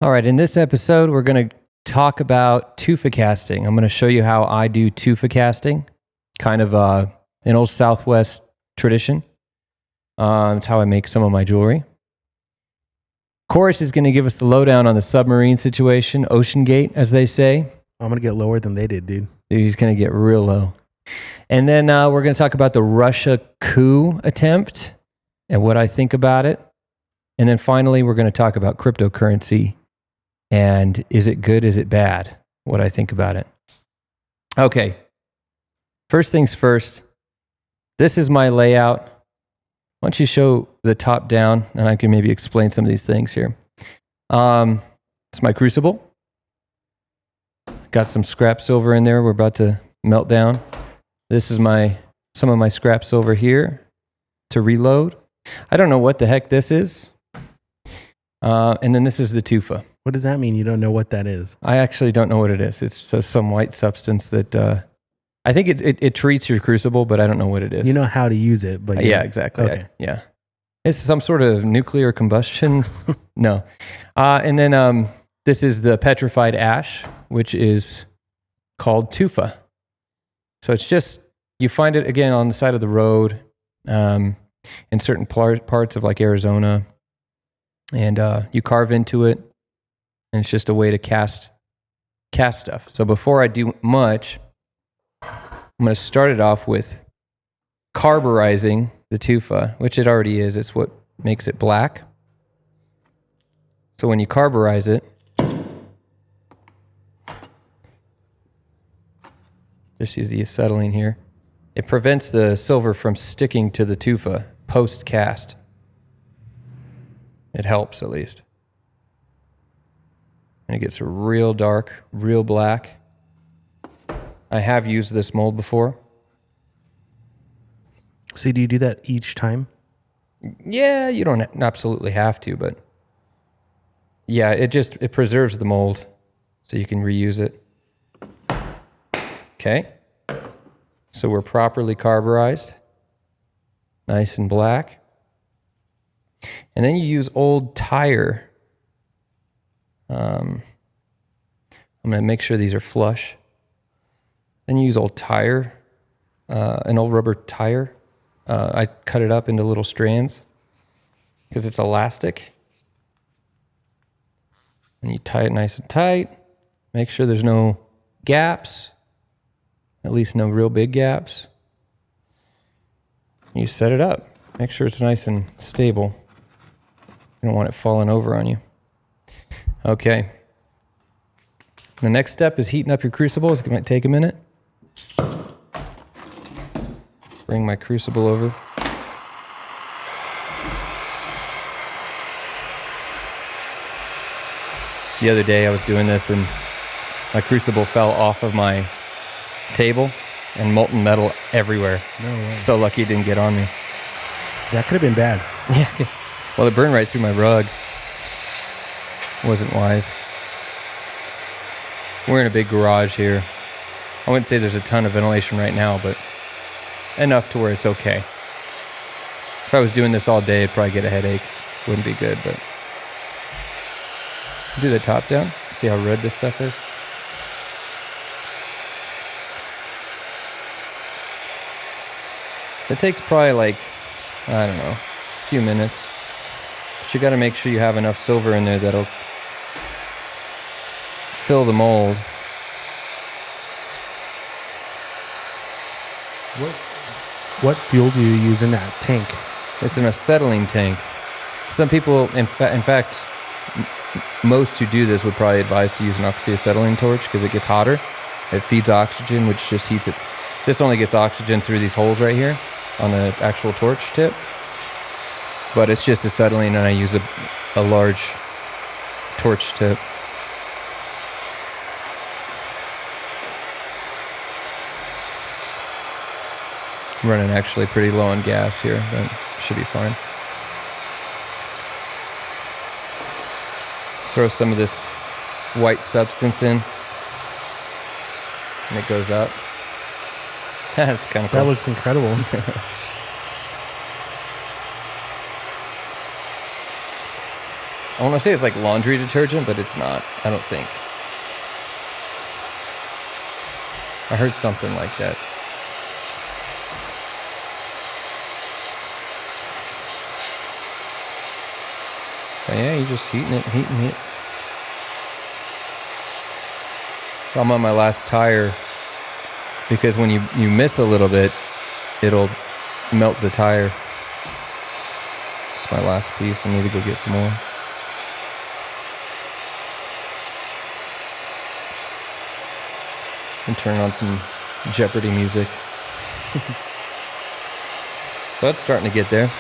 All right, in this episode, we're going to talk about Tufa Casting. I'm going to show you how I do Tufa Casting, kind of an old Southwest tradition. It's how I make some of my jewelry. Chorus is going to give us the lowdown on the submarine situation, Ocean Gate, as they say. I'm going to get lower than they did, dude. Dude, he's going to get real low. And then we're going to talk about the Russia coup attempt and what I think about it. And then finally, we're going to talk about cryptocurrency and is it good, is it bad, what I think about it. Okay, first things first, this is my layout. Why don't you show the top down and I can maybe explain some of these things here. It's my crucible. Got some scrap silver in there we're about to melt down. This is some of my scrap silver here to reload. I don't know what the heck this is. And then this is the tufa. What does that mean? You don't know what that is? I actually don't know what it is. It's just some white substance that I think it treats your crucible, but I don't know what it is. You know how to use it, but yeah, exactly. Okay. Yeah, it's some sort of nuclear combustion. No, and then this is the petrified ash, which is called tufa. So it's just you find it again on the side of the road, in certain parts of like Arizona, and you carve into it. And it's just a way to cast stuff. So before I do much, I'm going to start it off with carburizing the tufa, which it already is. It's what makes it black. So when you carburize it, just use the acetylene here. It prevents the silver from sticking to the tufa post-cast. It helps at least. And it gets real dark, real black. I have used this mold before. So do you do that each time? Yeah, you don't absolutely have to, but yeah, it preserves the mold so you can reuse it. Okay. So we're properly carburized. Nice and black. And then you use old tire. I'm going to make sure these are flush. Then you use old tire, an old rubber tire. I cut it up into little strands because it's elastic. And you tie it nice and tight. Make sure there's no gaps, at least no real big gaps. You set it up. Make sure it's nice and stable. You don't want it falling over on you. Okay. The next step is heating up your crucible. It's going to take a minute. Bring my crucible over. The other day I was doing this and my crucible fell off of my table and molten metal everywhere. No way. So lucky it didn't get on me. That could have been bad. Yeah. Well, it burned right through my rug. Wasn't wise. We're in a big garage here. I wouldn't say there's a ton of ventilation right now, but enough to where it's okay. If I was doing this all day, I'd probably get a headache. Wouldn't be good, but do the top down. See how red this stuff is? So it takes probably like, I don't know, a few minutes. But you got to make sure you have enough silver in there that'll fill the mold. What fuel do you use in that tank? It's an acetylene tank. Some people, in fact, most who do this would probably advise to use an oxyacetylene torch because it gets hotter. It feeds oxygen, which just heats it. This only gets oxygen through these holes right here on the actual torch tip. But it's just acetylene, and I use a large torch tip. I'm running actually pretty low on gas here, but should be fine. Throw some of this white substance in, and it goes up. That's kind of cool. That looks incredible. I want to say it's like laundry detergent, but it's not. I don't think. I heard something like that. But yeah, you're just heating it. I'm on my last tire because when you miss a little bit, it'll melt the tire. It's my last piece. I need to go get some more. And turn on some Jeopardy music. So that's starting to get there.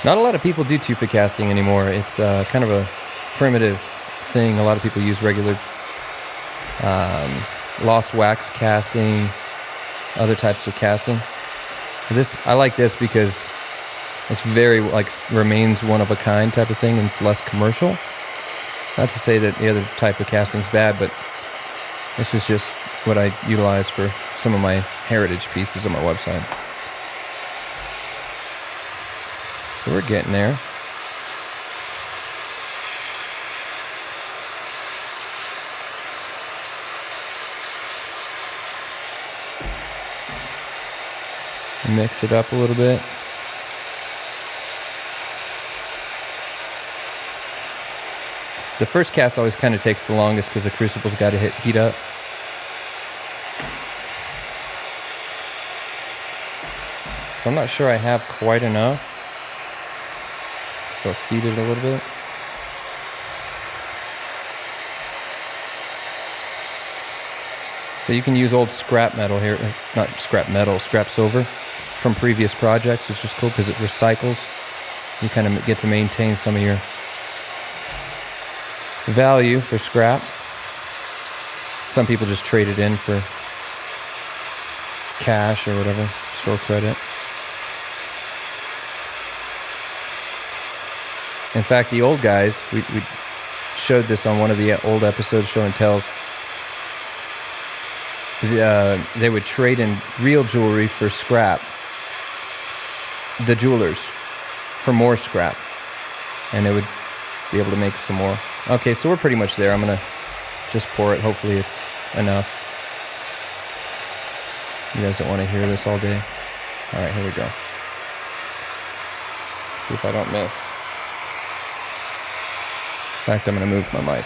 Not a lot of people do Tufa casting anymore. It's kind of a primitive thing. A lot of people use regular lost wax casting, other types of casting. I like this because it's very remains one of a kind type of thing, and it's less commercial. Not to say that the other type of casting is bad, but this is just what I utilize for some of my heritage pieces on my website. So we're getting there. Mix it up a little bit. The first cast always kind of takes the longest because the crucible's got to heat up. So I'm not sure I have quite enough. So I'll feed it a little bit. So you can use old scrap metal here, not scrap metal, scrap silver from previous projects, which is cool because it recycles. You kind of get to maintain some of your value for scrap. Some people just trade it in for cash or whatever, store credit. In fact, the old guys, we showed this on one of the old episodes, Show and Tells. They would trade in real jewelry for scrap. The jewelers for more scrap. And they would be able to make some more. Okay, so we're pretty much there. I'm going to just pour it. Hopefully it's enough. You guys don't want to hear this all day. All right, here we go. See if I don't miss. In fact, I'm going to move my mic.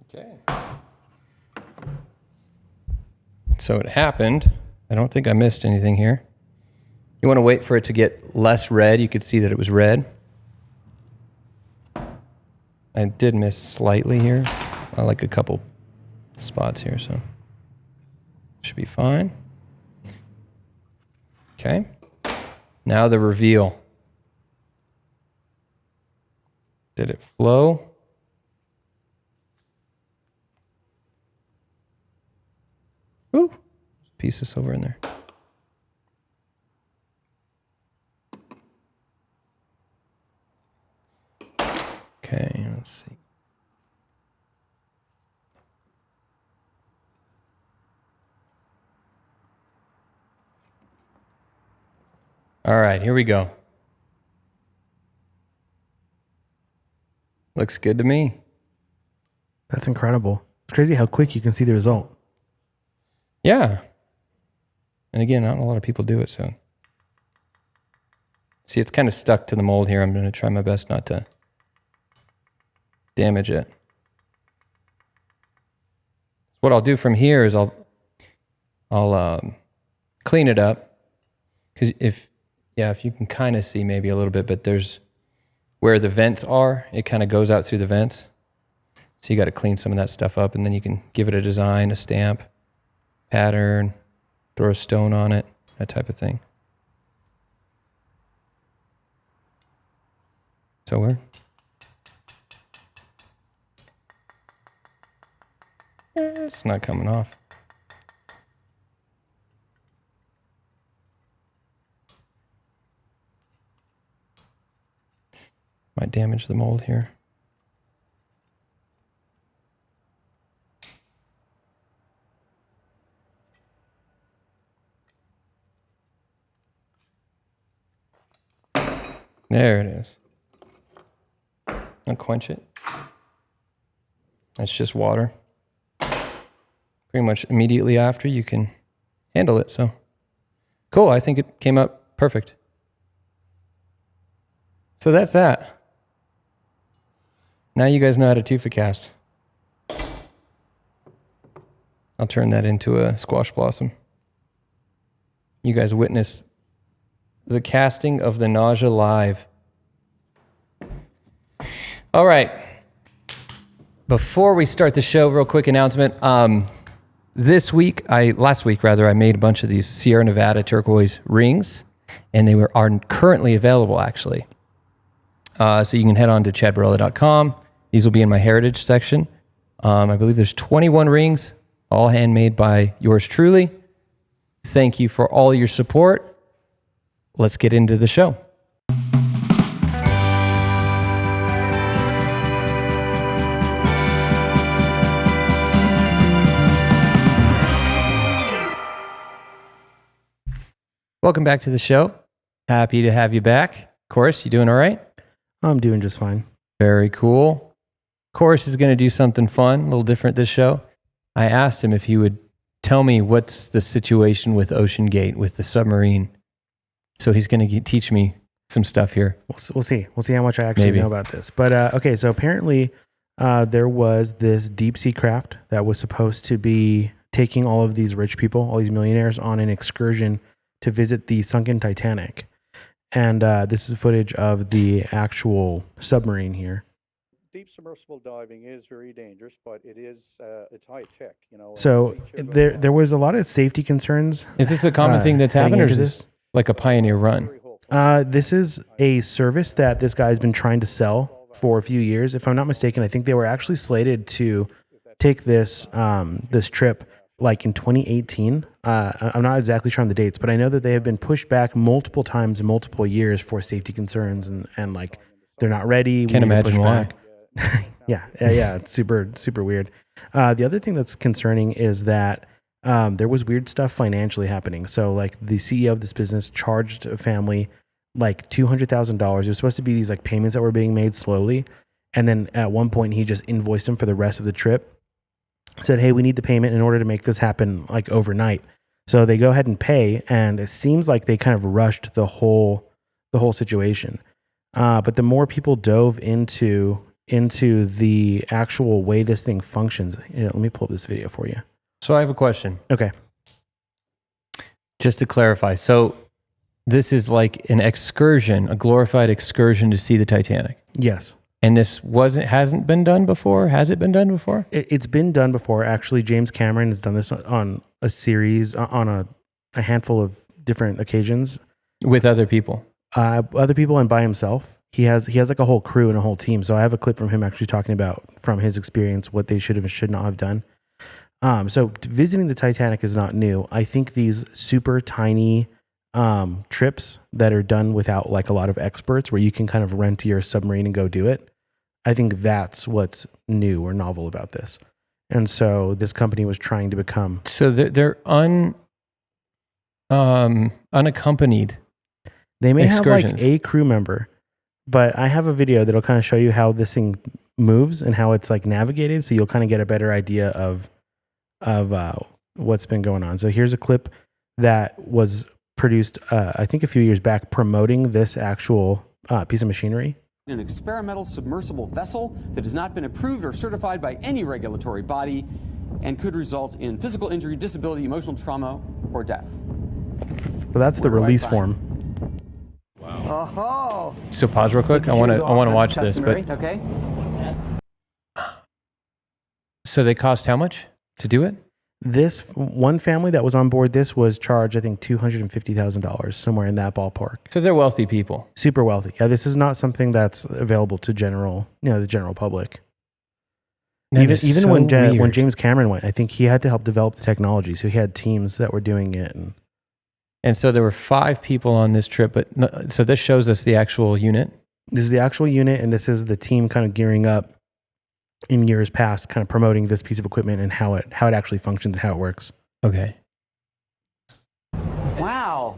Okay. So it happened. I don't think I missed anything here. You want to wait for it to get less red. You could see that it was red. I did miss slightly here. I like a couple spots here, so should be fine. Okay. Now the reveal. Did it flow? Ooh, piece of silver in there. Okay, let's see. All right, here we go. Looks good to me. That's incredible. It's crazy how quick you can see the result. Yeah. And again, not a lot of people do it, so. See, it's kind of stuck to the mold here. I'm going to try my best not to damage it. What I'll do from here is I'll clean it up. Because if you can kind of see maybe a little bit, but there's where the vents are, it kind of goes out through the vents. So you got to clean some of that stuff up, and then you can give it a design, a stamp, pattern, throw a stone on it, that type of thing. So it's not coming off. Might damage the mold here. There it is. I'll quench it. That's just water. Pretty much immediately after you can handle it. So cool. I think it came out perfect. So that's that. Now you guys know how to Tufa cast. I'll turn that into a squash blossom. You guys witnessed the casting of the Naja live. All right. Before we start the show, real quick announcement. Last week, I made a bunch of these Sierra Nevada turquoise rings, and they are currently available, actually. So you can head on to chadbarela.com. These will be in my heritage section. I believe there's 21 rings, all handmade by yours truly. Thank you for all your support. Let's get into the show. Welcome back to the show. Happy to have you back. Chorus, you doing all right? I'm doing just fine. Very cool. Chorus is going to do something fun, a little different this show. I asked him if he would tell me what's the situation with Ocean Gate, with the submarine. So he's going to teach me some stuff here. We'll see. We'll see how much I actually know about this. But okay, so apparently there was this deep sea craft that was supposed to be taking all of these rich people, all these millionaires, on an excursion to visit the sunken Titanic. And this is footage of the actual submarine here. Deep submersible diving is very dangerous, but it's high tech, you know. So there was a lot of safety concerns. Is this a common thing that's happened, or is this like a pioneer run? This is a service that this guy's been trying to sell for a few years. If I'm not mistaken, I think they were actually slated to take this this trip like in 2018. I'm not exactly sure on the dates, but I know that they have been pushed back multiple times in multiple years for safety concerns and like they're not ready. Can't imagine why. Yeah. It's super, super weird. The other thing that's concerning is that there was weird stuff financially happening. So like the CEO of this business charged a family like $200,000. It was supposed to be these like payments that were being made slowly. And then at one point he just invoiced them for the rest of the trip. Said, hey, we need the payment in order to make this happen like overnight. So they go ahead and pay, and it seems like they kind of rushed the whole situation. But the more people dove into the actual way this thing functions, let me pull up this video for you. So I have a question. Okay. Just to clarify, so this is like an excursion, a glorified excursion to see the Titanic. Yes. And this hasn't been done before? Has it been done before? It's been done before. Actually, James Cameron has done this on a series, on a handful of different occasions. With other people? Other people and by himself. He has like a whole crew and a whole team. So I have a clip from him actually talking about, from his experience, what they should have and should not have done. So visiting the Titanic is not new. I think these super tiny trips that are done without like a lot of experts, where you can kind of rent your submarine and go do it, I think that's what's new or novel about this. And so this company was trying to become... So they're unaccompanied. They may have like a crew member, but I have a video that'll kind of show you how this thing moves and how it's like navigated, so you'll kind of get a better idea of what's been going on. So here's a clip that was produced, I think a few years back, promoting this actual piece of machinery. An experimental submersible vessel that has not been approved or certified by any regulatory body and could result in physical injury, disability, emotional trauma, or death. So that's the release form. Wow. Oh. So pause real quick. I want to watch this, but okay. So they cost how much to do it? This one family that was on board this was charged, I think, $250,000, somewhere in that ballpark. So they're wealthy people. Super wealthy. Yeah, this is not something that's available to the general public. Even so when James Cameron went, I think he had to help develop the technology, so he had teams that were doing it. And so there were 5 people on this trip, but so this shows us the actual unit. This is the actual unit, and this is the team kind of gearing up in years past, kind of promoting this piece of equipment and how it actually functions, how it works. Okay. Wow.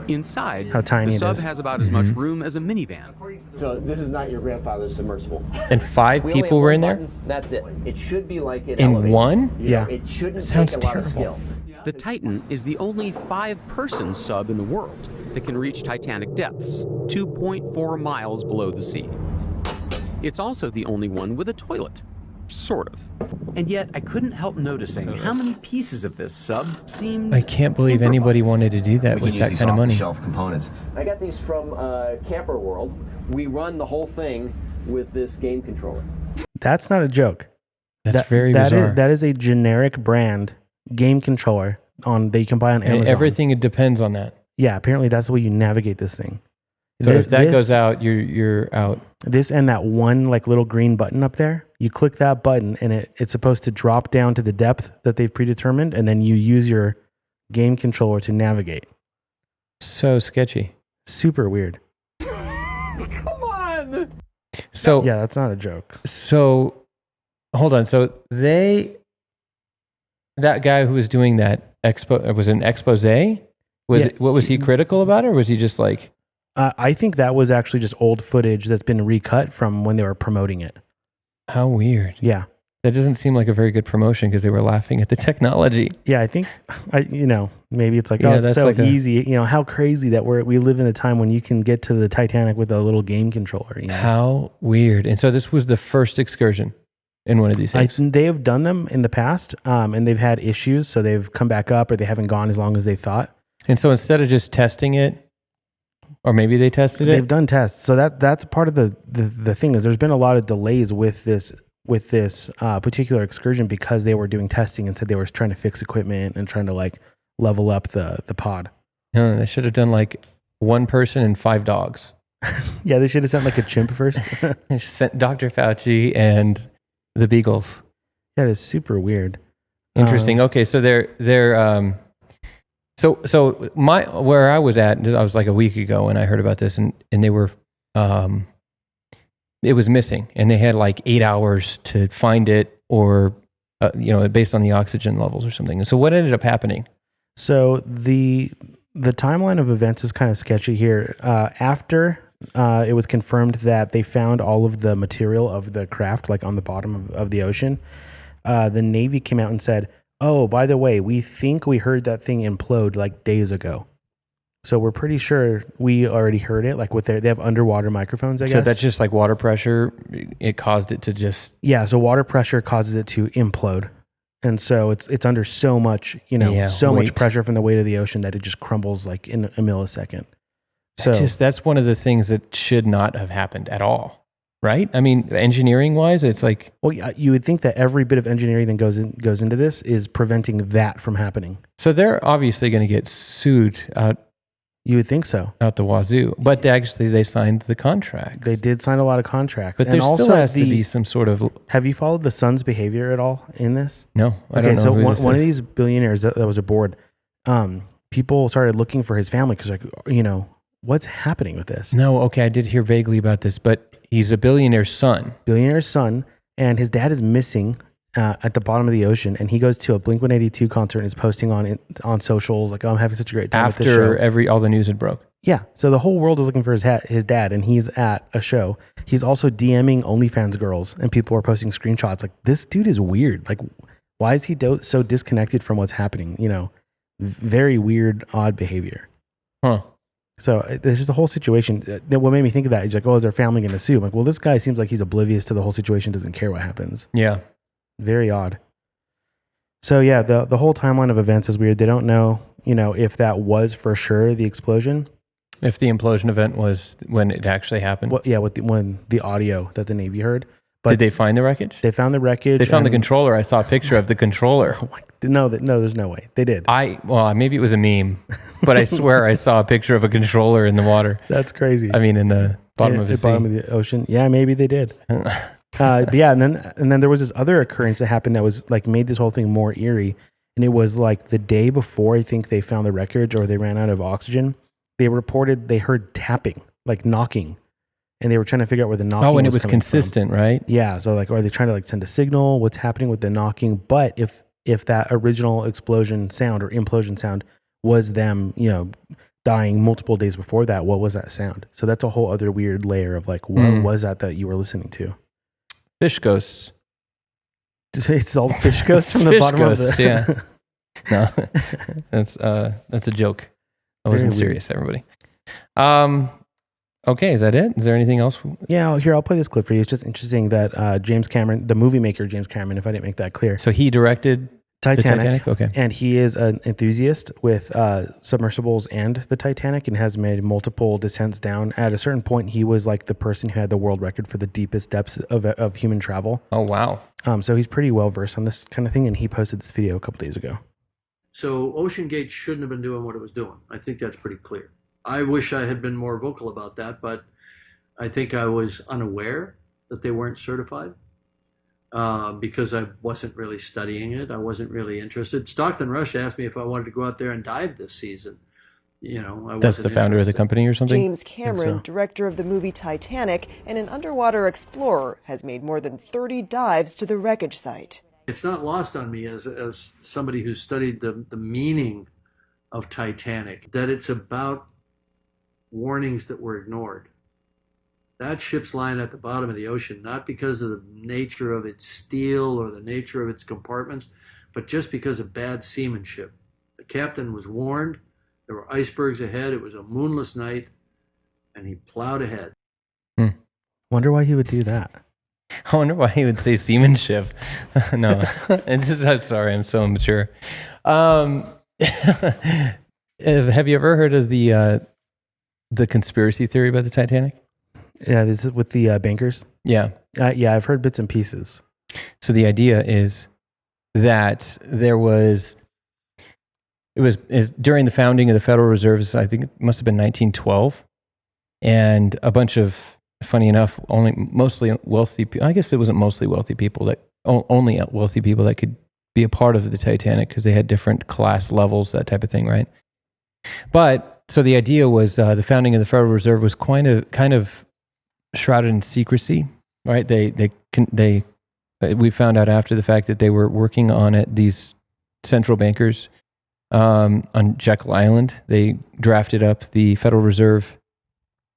Inside, How tiny the it sub is. has about as much room as a minivan. So this is not your grandfather's submersible. And 5 We only people have were one in there? button, that's it. It should be like an In elevator. one? You know, Yeah. It shouldn't That sounds take a lot of terrible. skill. The Titan is the only 5-person sub in the world that can reach Titanic depths, 2.4 miles below the sea. It's also the only one with a toilet, sort of. And yet, I couldn't help noticing how many pieces of this sub seemed I can't believe anybody improvised. wanted to do that with that kind of money. Shelf components. I got these from Camper World. We run the whole thing with this game controller. That's not a joke. That's very bizarre. That is a generic brand game controller that you can buy on Amazon. And everything depends on that. Yeah, apparently that's the way you navigate this thing. So if that goes out, you're out. This and that one like little green button up there, you click that button and it's supposed to drop down to the depth that they've predetermined, and then you use your game controller to navigate. So sketchy. Super weird. Come on! So Yeah, that's not a joke. So hold on. So that guy who was doing that was an expose. What was he critical about it, or was he just like? I think that was actually just old footage that's been recut from when they were promoting it. How weird. Yeah. That doesn't seem like a very good promotion because they were laughing at the technology. Yeah, I think, maybe it's like, Yeah, it's that's so like easy. How crazy that we live in a time when you can get to the Titanic with a little game controller. You know? How weird. And so this was the first excursion in one of these things. They have done them in the past, and they've had issues, so they've come back up, or they haven't gone as long as they thought. And so instead of just testing it, or maybe they tested it. They've done tests, so that's part of the thing is there's been a lot of delays with this particular excursion because they were doing testing and said they were trying to fix equipment and trying to like level up the pod. No, they should have done like 1 person and 5 dogs. Yeah, they should have sent like a chimp first. They sent Dr. Fauci and the beagles. That is super weird. Interesting. Okay, so they're so where I was at, I was like a week ago, and I heard about this, and they were it was missing, and they had like 8 hours to find it, or based on the oxygen levels or something. And so what ended up happening? So the timeline of events is kind of sketchy here. After it was confirmed that they found all of the material of the craft, like on the bottom of the ocean, the Navy came out and said, "Oh, by the way, we think we heard that thing implode like days ago. So we're pretty sure we already heard it. Like they have underwater microphones, I guess. So that's just like water pressure. It caused it to just So water pressure causes it to implode, and so it's under so much much weight. pressure from the weight of the ocean that it just crumbles like in a millisecond. So that's one of the things that should not have happened at all, right? I mean, engineering wise, it's like, well, you would think that every bit of engineering that goes into this is preventing that from happening. so they're obviously going to get sued out You would think so. the wazoo, but they signed the contract. They did sign a lot of contracts, But and there also still has to be some sort of. Have you followed the son's behavior at all in this? No, I don't know. So who this one of is. these billionaires that was aboard, people started looking for his family because, what's happening with this? No, okay, I did hear vaguely about this, but he's a billionaire's son. Billionaire's son, and his dad is missing at the bottom of the ocean, and he goes to a Blink-182 concert and is posting on socials like, "Oh, I'm having such a great time at this show." After all the news had broke. Yeah, so the whole world is looking for his dad, and he's at a show. He's also DMing OnlyFans girls, and people are posting screenshots. Like, this dude is weird. Like, why is he so disconnected from what's happening? Very weird, odd behavior. Huh. So there's just a whole situation. What made me think of that is like, oh, is their family going to sue? I'm like, well, this guy seems like he's oblivious to the whole situation, doesn't care what happens. Yeah. Very odd. So yeah, the whole timeline of events is weird. They don't know, if that was for sure the explosion. If the implosion event was when it actually happened. When the audio that the Navy heard. But Did they find the wreckage? They found the wreckage. They found the controller. I saw a picture of the controller. No, there's no way. They did. Maybe it was a meme, but I swear I saw a picture of a controller in the water. That's crazy. I mean, in the bottom of the sea. Bottom of the ocean. Yeah, maybe they did. But yeah, and then there was this other occurrence that happened that was like made this whole thing more eerie. And it was like the day before I think they found the wreckage or they ran out of oxygen. They reported they heard tapping, like knocking and they were trying to figure out where the knocking. Oh, and it was coming from. consistent, right? Yeah. So like, are they trying to like send a signal? What's happening with the knocking? But if that original explosion sound or implosion sound was them, dying multiple days before that, what was that sound? So that's a whole other weird layer of like, what was that you were listening to? Fish ghosts. It's all fish ghosts from the Fish bottom ghosts, of the. yeah. No, that's a joke. I wasn't serious, everybody. Okay, is that it? Is there anything else? Yeah, here, I'll play this clip for you. It's just interesting that James Cameron, the movie maker James Cameron, if I didn't make that clear, So he directed Titanic. Okay. And he is an enthusiast with submersibles and the Titanic, and has made multiple descents down. At a certain point, he was like the person who had the world record for the deepest depths of human travel. Oh, wow. So he's pretty well versed on this kind of thing, and he posted this video a couple days ago. So OceanGate shouldn't have been doing what it was doing. I think that's pretty clear. I wish I had been more vocal about that, but I think I was unaware that they weren't certified because I wasn't really studying it. I wasn't really interested. Stockton Rush asked me if I wanted to go out there and dive this season. That's the founder of the company or something? James Cameron, director of the movie Titanic and an underwater explorer, has made more than 30 dives to the wreckage site. It's not lost on me as somebody who studied the meaning of Titanic, that it's about warnings that were ignored. That ship's lying at the bottom of the ocean, not because of the nature of its steel or the nature of its compartments, but just because of bad seamanship. The captain was warned. There were icebergs ahead. It was a moonless night, and he plowed ahead. Wonder why he would do that. I wonder why he would say seamanship. No, I'm sorry, I'm so immature. Have you ever heard of the conspiracy theory about the Titanic? Yeah, this is with the bankers. Yeah. Yeah, I've heard bits and pieces. So the idea is that is during the founding of the Federal Reserve. I think it must have been 1912, and a bunch of, funny enough, mostly wealthy people. I guess it wasn't mostly wealthy people only wealthy people that could be a part of the Titanic because they had different class levels, that type of thing, right? But so the idea was the founding of the Federal Reserve was kind of shrouded in secrecy, right? We found out after the fact that they were working on it. These central bankers on Jekyll Island, they drafted up the Federal Reserve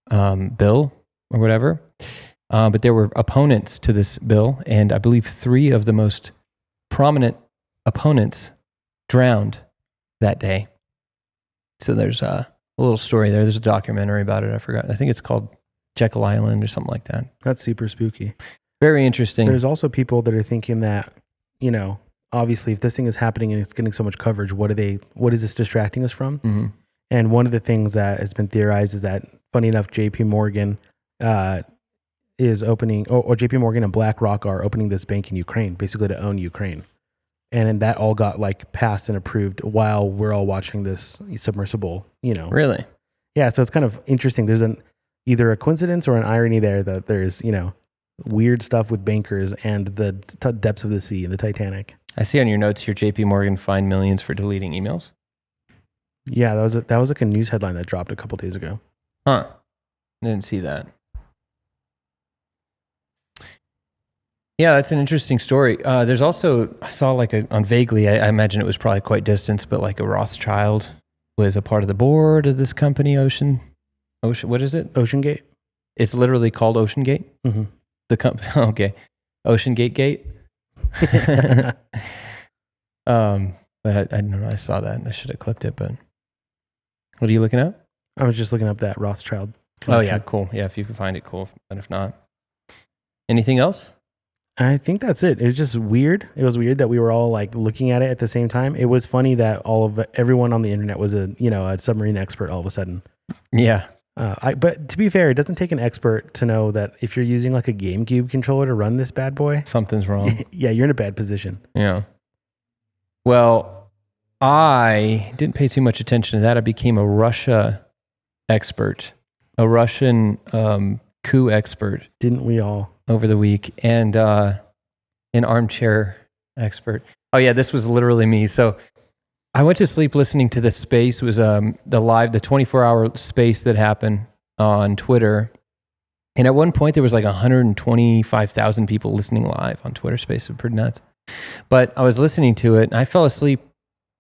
bill or whatever, but there were opponents to this bill, and I believe 3 of the most prominent opponents drowned that day. So there's a little story there. There's a documentary about it. I forgot. I think it's called Jekyll Island or something like that. That's super spooky. Very interesting. There's also people that are thinking that, obviously if this thing is happening and it's getting so much coverage, what is this distracting us from? Mm-hmm. And one of the things that has been theorized is that, funny enough, JP Morgan is opening, or JP Morgan and BlackRock are opening this bank in Ukraine, basically to own Ukraine. And that all got passed and approved while we're all watching this submersible, Really? Yeah, so it's kind of interesting. There's either a coincidence or an irony there that there's, weird stuff with bankers and the depths of the sea and the Titanic. I see on your notes here, JP Morgan fined millions for deleting emails. Yeah, that was like a news headline that dropped a couple days ago. Huh. I didn't see that. Yeah, that's an interesting story. There's also, I saw on Vaguely, I imagine it was probably quite distant, but like a Rothschild was a part of the board of this company, Ocean, what is it? OceanGate. It's literally called OceanGate? Mm-hmm. The company, okay. OceanGate Gate? But I don't know, I saw that and I should have clipped it, but what are you looking up? I was just looking up that Rothschild. Oh yeah, cool. Yeah, if you can find it, cool. But if not, anything else? I think that's it. It was just weird. It was weird that we were all looking at it at the same time. It was funny that everyone on the internet was a submarine expert all of a sudden. Yeah. But to be fair, it doesn't take an expert to know that if you're using a GameCube controller to run this bad boy, something's wrong. Yeah, you're in a bad position. Yeah. Well, I didn't pay too much attention to that. I became a Russia expert, a Russian coup expert. Didn't we all? Over the week, and an armchair expert. Oh yeah, this was literally me. So I went to sleep listening to this space. It was the 24-hour space that happened on Twitter And at one point, there was like 125,000 people listening live on Twitter Space. It's pretty nuts. But I was listening to it, and I fell asleep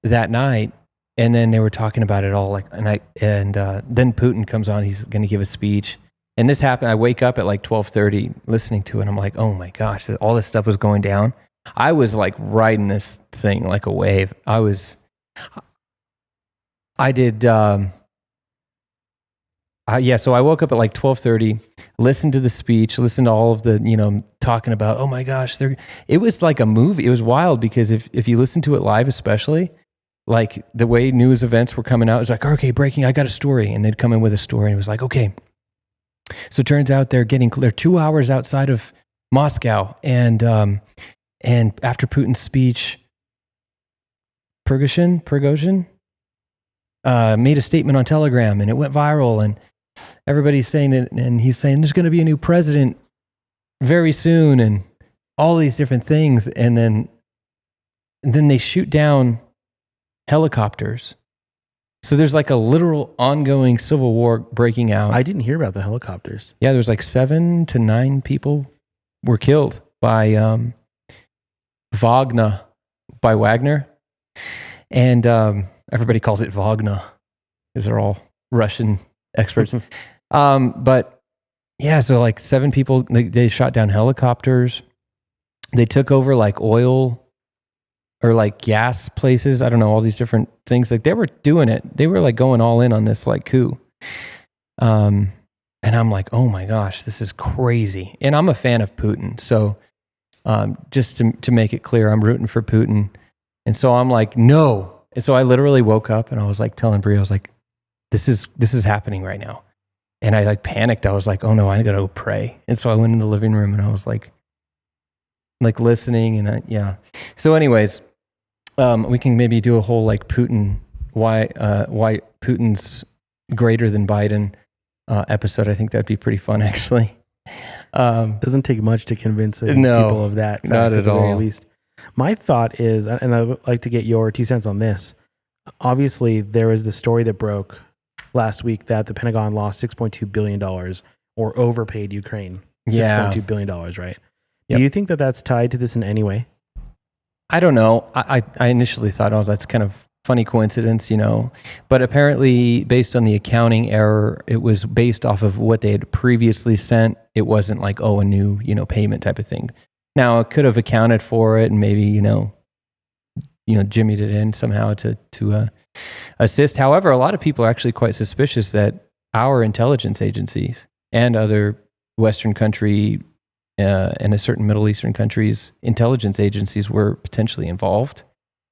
that night. And then they were talking about it all. Then Putin comes on. He's going to give a speech. And this happened. I wake up at like 12:30 listening to it. And I'm like, oh my gosh, all this stuff was going down. I was like riding this thing like a wave. So I woke up at like 12:30, listened to the speech, listened to all of the, talking about, oh my gosh, it was like a movie. It was wild because if you listen to it live, especially, like the way news events were coming out, it was like, okay, breaking, I got a story. And they'd come in with a story and it was like, okay. So it turns out they're 2 hours outside of Moscow. And after Putin's speech, Prigozhin made a statement on Telegram and it went viral and everybody's saying it. And he's saying there's going to be a new president very soon and all these different things. And then they shoot down helicopters. So there's like a literal ongoing civil war breaking out. I didn't hear about the helicopters. Yeah, there's like 7 to 9 people were killed by Wagner. And everybody calls it Wagner because they're all Russian experts. But yeah, so like 7 people, they shot down helicopters. They took over like oil or like gas places. I don't know, all these different things. Like they were doing it. They were like going all in on this like coup. And I'm like, oh my gosh, this is crazy. And I'm a fan of Putin. So just to make it clear, I'm rooting for Putin. And so I'm like, no. And so I literally woke up and I was like telling Brie, I was like, this is happening right now. And I like panicked. I was like, oh no, I gotta go pray. And so I went in the living room and I was like listening and yeah. So anyways, we can maybe do a whole like Putin, why Putin's greater than Biden episode. I think that'd be pretty fun actually. Doesn't take much to convince people of that. Not at all. Very least. My thought is, and I'd like to get your 2 cents on this. Obviously, there was the story that broke last week that the Pentagon lost $6.2 billion or overpaid Ukraine $6.2 billion, right? Yep. Do you think that that's tied to this in any way? I don't know. I initially thought, oh, that's kind of funny coincidence, But apparently, based on the accounting error, it was based off of what they had previously sent. It wasn't like, oh, a new, payment type of thing. Now, it could have accounted for it and maybe, jimmied it in somehow to assist. However, a lot of people are actually quite suspicious that our intelligence agencies and other Western country and a certain Middle Eastern countries' intelligence agencies were potentially involved.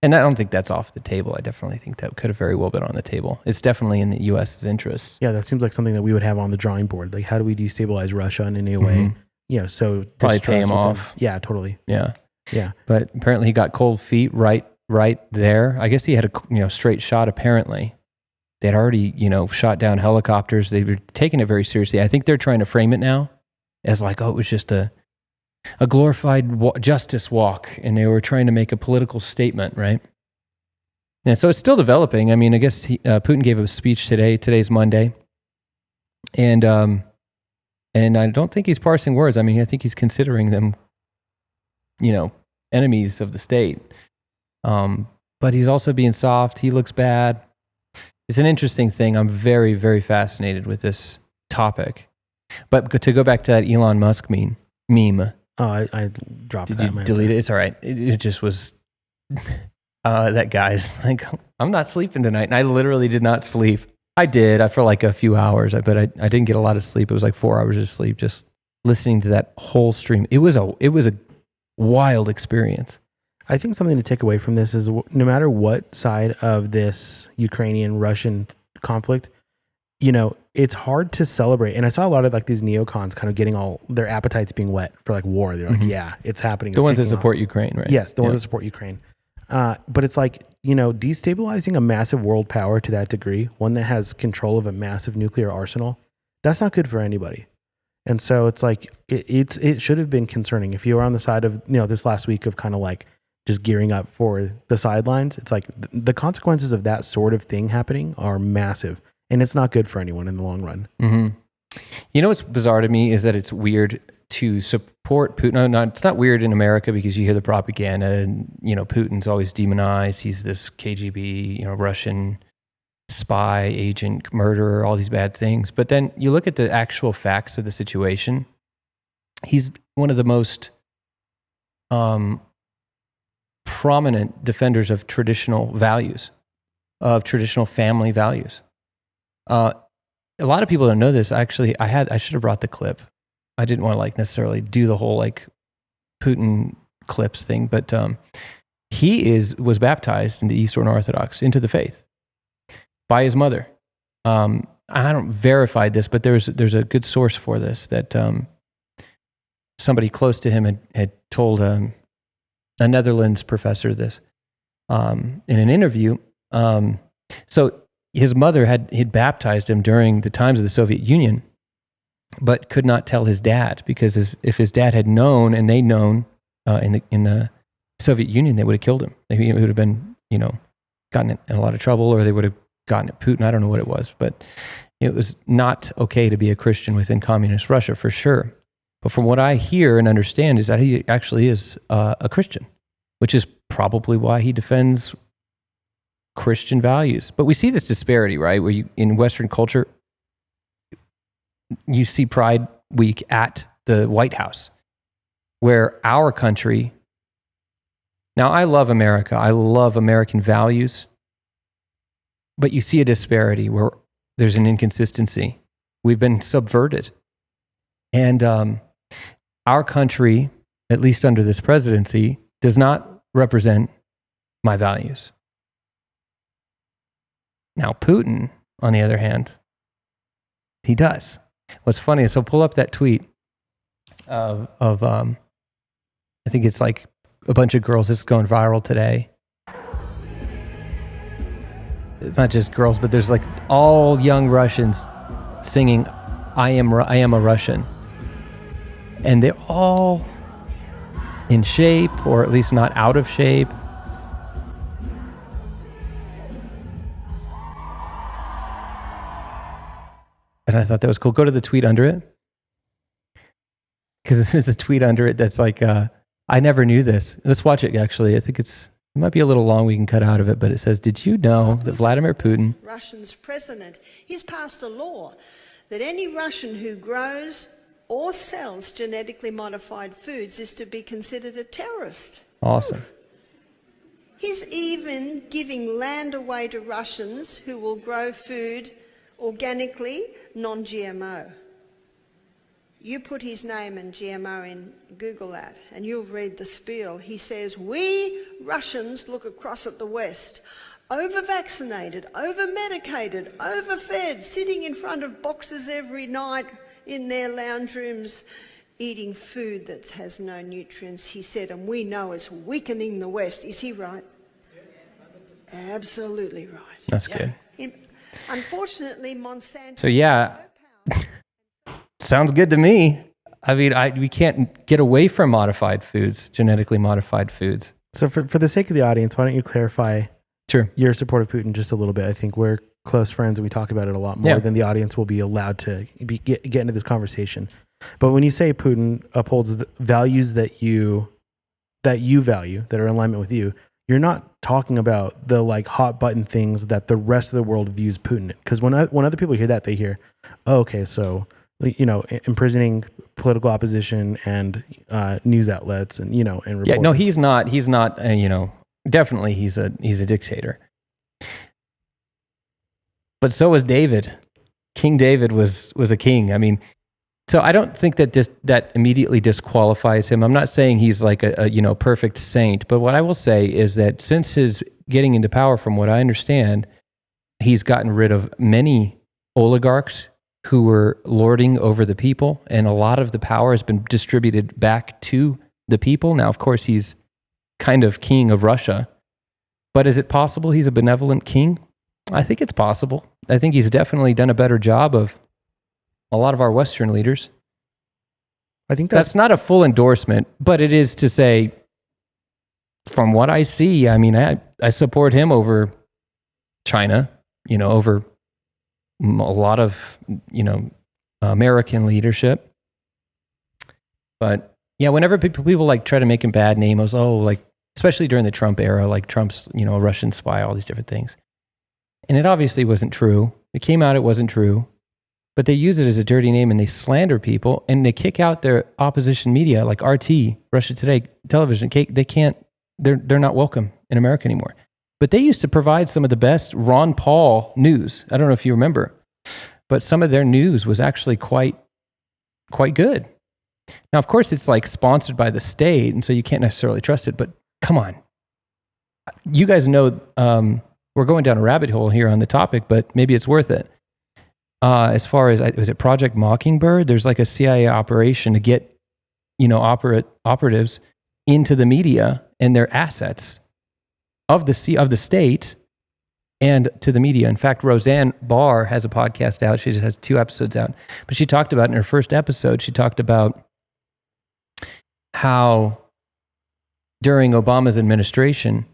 And I don't think that's off the table. I definitely think that could have very well been on the table. It's definitely in the U.S.'s interests. Yeah, that seems like something that we would have on the drawing board. Like, how do we destabilize Russia in any way? So probably pay him off. Yeah, totally. Yeah. Yeah. But apparently he got cold feet right there. I guess he had a straight shot apparently. They had already, shot down helicopters. They were taking it very seriously. I think they're trying to frame it now as like, oh, it was just a glorified justice walk, and they were trying to make a political statement, right? Yeah, so it's still developing. I mean, I guess Putin gave a speech today. Today's Monday, and I don't think he's parsing words. I mean, I think he's considering them, enemies of the state. But he's also being soft. He looks bad. It's an interesting thing. I'm very, very fascinated with this topic. But to go back to that Elon Musk meme. Oh, I dropped that. Did you delete it? It's all right. It just was that guy's like, I'm not sleeping tonight. And I literally did not sleep. I did for like a few hours, but I didn't get a lot of sleep. It was like 4 hours of sleep just listening to that whole stream. It was a wild experience. I think something to take away from this is no matter what side of this Ukrainian-Russian conflict, it's hard to celebrate. And I saw a lot of like these neocons kind of getting all their appetites being whet for like war. They're like, yeah, it's happening. The ones that support Ukraine, right? Yes, the ones that support Ukraine. But it's like, destabilizing a massive world power to that degree, one that has control of a massive nuclear arsenal, that's not good for anybody. And so it's like, it should have been concerning. If you were on the side of, this last week of kind of like just gearing up for the sidelines, it's like the consequences of that sort of thing happening are massive. And it's not good for anyone in the long run. Mm-hmm. You know what's bizarre to me is that it's weird to support Putin. No, it's not weird in America because you hear the propaganda and, Putin's always demonized. He's this KGB, Russian spy, agent, murderer, all these bad things. But then you look at the actual facts of the situation. He's one of the most prominent defenders of traditional values, of traditional family values. A lot of people don't know this. Actually, I should have brought the clip. I didn't want to necessarily do the whole Putin clips thing, but he was baptized into Eastern Orthodox, into the faith, by his mother. I don't verified this, but there's a good source for this that somebody close to him had told a Netherlands professor this in an interview. So his mother had baptized him during the times of the Soviet Union, but could not tell his dad because if his dad had known and they'd known in the Soviet Union, they would have killed him. He would have been, gotten in a lot of trouble, or they would have gotten at Putin. I don't know what it was, but it was not okay to be a Christian within communist Russia for sure. But from what I hear and understand is that he actually is a Christian, which is probably why he defends Christian values. But we see this disparity, right? Where in Western culture, you see Pride Week at the White House, where our country, now I love America, I love American values, but you see a disparity where there's an inconsistency. We've been subverted. And our country, at least under this presidency, does not represent my values. Now, Putin, on the other hand, he does. What's funny is, so pull up that tweet of I think it's a bunch of girls. This is going viral today. It's not just girls, but there's all young Russians singing, I am a Russian. And they're all in shape, or at least not out of shape. And I thought that was cool. Go to the tweet under it. Because there's a tweet under it that's I never knew this. Let's watch it, actually. I think it might be a little long. We can cut out of it. But it says, did you know that Vladimir Putin... Russia's president, he's passed a law that any Russian who grows or sells genetically modified foods is to be considered a terrorist. Awesome. He's even giving land away to Russians who will grow food organically, non-GMO. You put his name and GMO in Google that, and you'll read the spiel. He says, we Russians look across at the West, over-vaccinated, over-medicated, overfed, sitting in front of boxes every night in their lounge rooms, eating food that has no nutrients, he said, and we know it's weakening the West. Is he right? Absolutely right. That's good. Unfortunately, Monsanto... So yeah, sounds good to me. I mean, we can't get away from modified foods, genetically modified foods. So for the sake of the audience, why don't you clarify your support of Putin just a little bit? I think we're close friends and we talk about it a lot more than the audience will be allowed to get into this conversation. But when you say Putin upholds the values that you value, that are in alignment with you, you're not talking about the hot button things that the rest of the world views Putin in. Because when other people hear that, they hear, oh, okay, so imprisoning political opposition and news outlets and and reporters. Yeah, no, he's not. Definitely he's a dictator. But so was David. King David was a king. I mean, so I don't think that immediately disqualifies him. I'm not saying he's like a perfect saint, but what I will say is that since his getting into power, from what I understand, he's gotten rid of many oligarchs who were lording over the people, and a lot of the power has been distributed back to the people. Now, of course, he's kind of king of Russia, but is it possible he's a benevolent king? I think it's possible. I think he's definitely done a better job of a lot of our Western leaders. I think that's not a full endorsement, but it is to say, from what I see, I mean, I support him over China, over a lot of, American leadership. But yeah, whenever people like try to make him bad name, I was, like, especially during the Trump era, like Trump's, a Russian spy, all these different things. And it obviously wasn't true. It came out, it wasn't true. But they use it as a dirty name and they slander people and they kick out their opposition media like RT, Russia Today television. They can't, they're not welcome in America anymore. But they used to provide some of the best Ron Paul news. I don't know if you remember, but some of their news was actually quite good. Now, of course, it's like sponsored by the state, and so you can't necessarily trust it, but come on. You guys know we're going down a rabbit hole here on the topic, but maybe it's worth it. As far as, was it Project Mockingbird? There's like a CIA operation to get, operatives into the media and their assets of the state and to the media. In fact, Roseanne Barr has a podcast out. She just has 2 episodes out. But she talked about in her first episode, she talked about how during Obama's administration,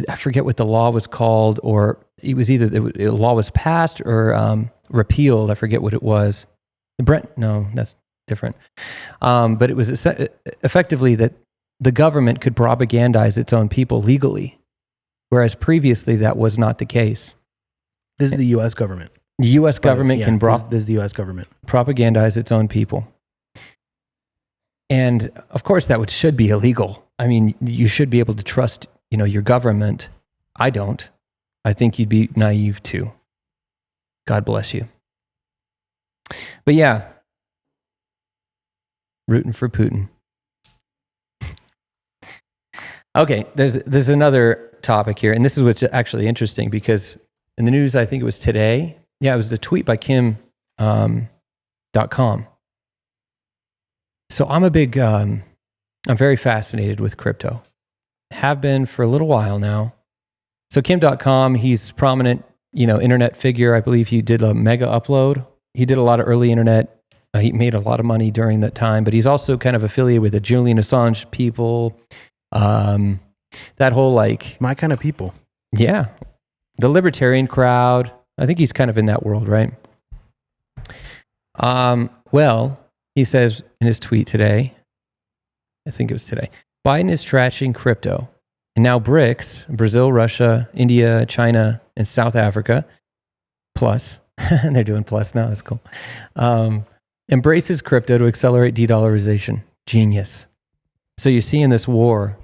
I forget what the law was called, or it was either the law was passed or repealed. I forget what it was. No, that's different. But it was effectively that the government could propagandize its own people legally, whereas previously that was not the case. This is the U.S. government. The U.S. government can this is the U.S. government. propagandize its own people. And of course that should be illegal. I mean, you should be able to trust, your government. I don't. I think you'd be naive too. God bless you. But yeah, rooting for Putin. Okay, there's another topic here, and this is what's actually interesting because in the news, I think it was today. Yeah, it was the tweet by Kim.com. So I'm I'm very fascinated with crypto. Have been for a little while now. So Kim.com, he's prominent, internet figure. I believe he did a mega upload. He did a lot of early internet. He made a lot of money during that time, but he's also kind of affiliated with the Julian Assange people. That whole my kind of people. Yeah. The libertarian crowd. I think he's kind of in that world, right? Well, he says in his tweet today, I think it was today, Biden is trashing crypto. And now BRICS, Brazil, Russia, India, China, and South Africa, plus, and they're doing plus now, that's cool, embraces crypto to accelerate de-dollarization. Genius. So you see in this war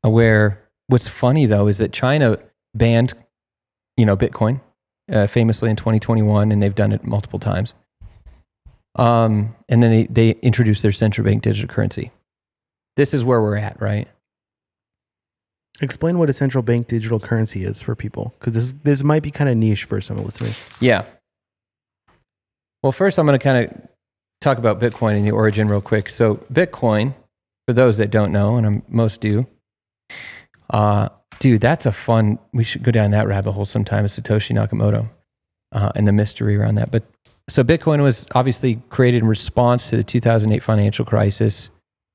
where what's funny though is that China banned, Bitcoin famously in 2021, and they've done it multiple times. And then they introduced their central bank digital currency. This is where we're at, right? Explain what a central bank digital currency is for people, because this might be kind of niche for some listeners. Yeah. Well, first I'm going to kind of talk about Bitcoin and the origin real quick. So Bitcoin, for those that don't know, and most do, dude, that's we should go down that rabbit hole sometime, Satoshi Nakamoto and the mystery around that. But so Bitcoin was obviously created in response to the 2008 financial crisis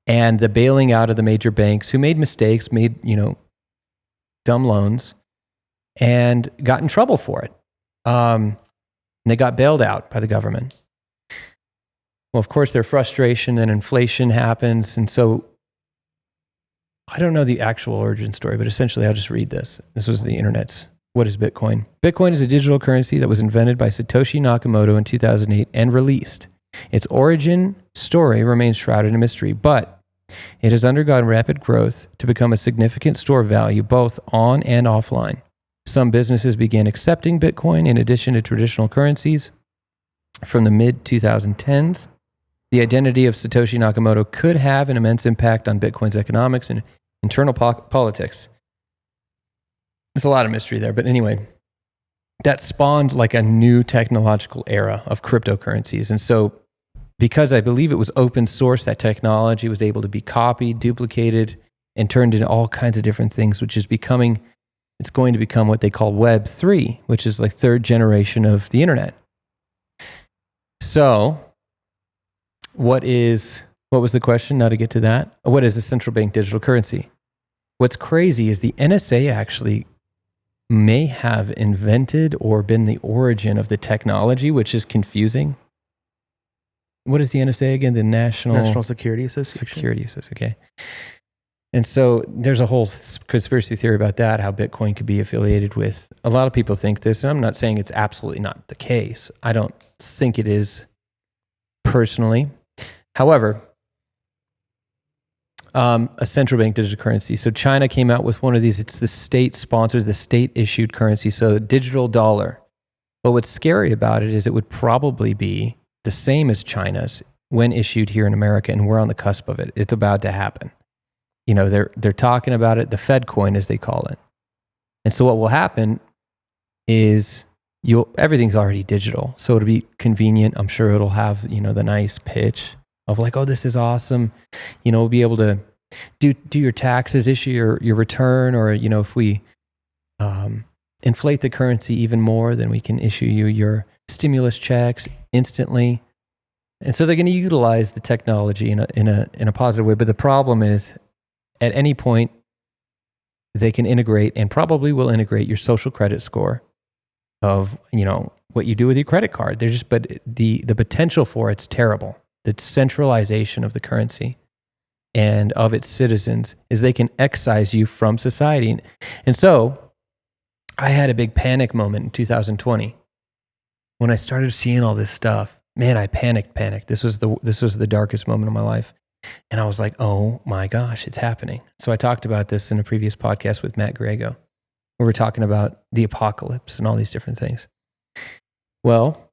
and the bailing out of the major banks who made mistakes, made, dumb loans, and got in trouble for it. And they got bailed out by the government. Well, of course, their frustration and inflation happens. And so I don't know the actual origin story, but essentially I'll just read this. This was the internet's. What is Bitcoin? Bitcoin is a digital currency that was invented by Satoshi Nakamoto in 2008 and released. Its origin story remains shrouded in mystery, but it has undergone rapid growth to become a significant store of value both on and offline. Some businesses began accepting Bitcoin in addition to traditional currencies from the mid-2010s. The identity of Satoshi Nakamoto could have an immense impact on Bitcoin's economics and internal politics. There's a lot of mystery there, but anyway, that spawned like a new technological era of cryptocurrencies. And so because I believe it was open source, that technology was able to be copied, duplicated, and turned into all kinds of different things, which is it's going to become what they call Web 3, which is like third generation of the internet. So what was the question? Now to get to that, what is a central bank digital currency? What's crazy is the NSA actually may have invented or been the origin of the technology, which is confusing. What is the NSA again? The National Security Association. Security Association. Okay. And so there's a whole conspiracy theory about that, how Bitcoin could be affiliated with. A lot of people think this, and I'm not saying it's absolutely not the case. I don't think it is personally. However, a central bank digital currency. So China came out with one of these. It's the state-sponsored, the state-issued currency, so digital dollar. But what's scary about it is it would probably be the same as China's when issued here in America, and we're on the cusp of it. It's about to happen. You know, they're talking about it, the Fed coin, as they call it. And so what will happen is everything's already digital. So it'll be convenient. I'm sure it'll have, you know, the nice pitch of like, oh, this is awesome. You know, we'll be able to do your taxes, issue your return, or, you know, if we inflate the currency even more, then we can issue you your stimulus checks instantly. And so they're going to utilize the technology in a positive way. But the problem is, at any point, they can integrate and probably will integrate your social credit score of, you know, what you do with your credit card. But the potential for it's terrible. The centralization of the currency and of its citizens is they can excise you from society. And so I had a big panic moment in 2020 when I started seeing all this stuff. Man, I panicked. This was the darkest moment of my life. And I was like, oh my gosh, it's happening. So I talked about this in a previous podcast with Matt Grego, where we're talking about the apocalypse and all these different things. Well,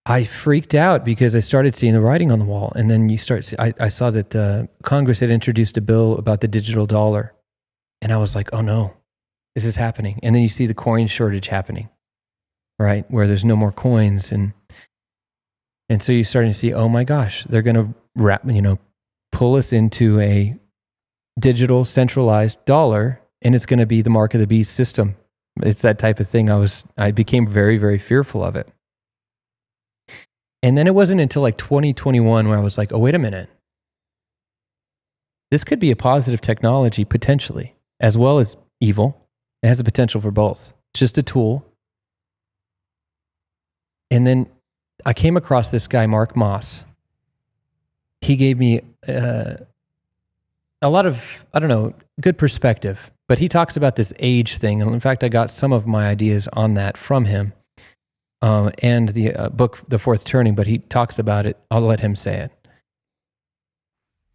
I freaked out because I started seeing the writing on the wall. And then I saw that Congress had introduced a bill about the digital dollar. And I was like, oh no, this is happening. And then you see the coin shortage happening, right? Where there's no more coins. And so you're starting to see, oh my gosh, they're going to pull us into a digital centralized dollar, and it's going to be the mark of the beast system. It's that type of thing. I became very, very fearful of it. And then it wasn't until like 2021 where I was like, oh, wait a minute. This could be a positive technology potentially, as well as evil. It has the potential for both. It's just a tool. And then I came across this guy, Mark Moss. He gave me a lot of, good perspective. But he talks about this age thing. And in fact, I got some of my ideas on that from him and the book, The Fourth Turning. But he talks about it. I'll let him say it.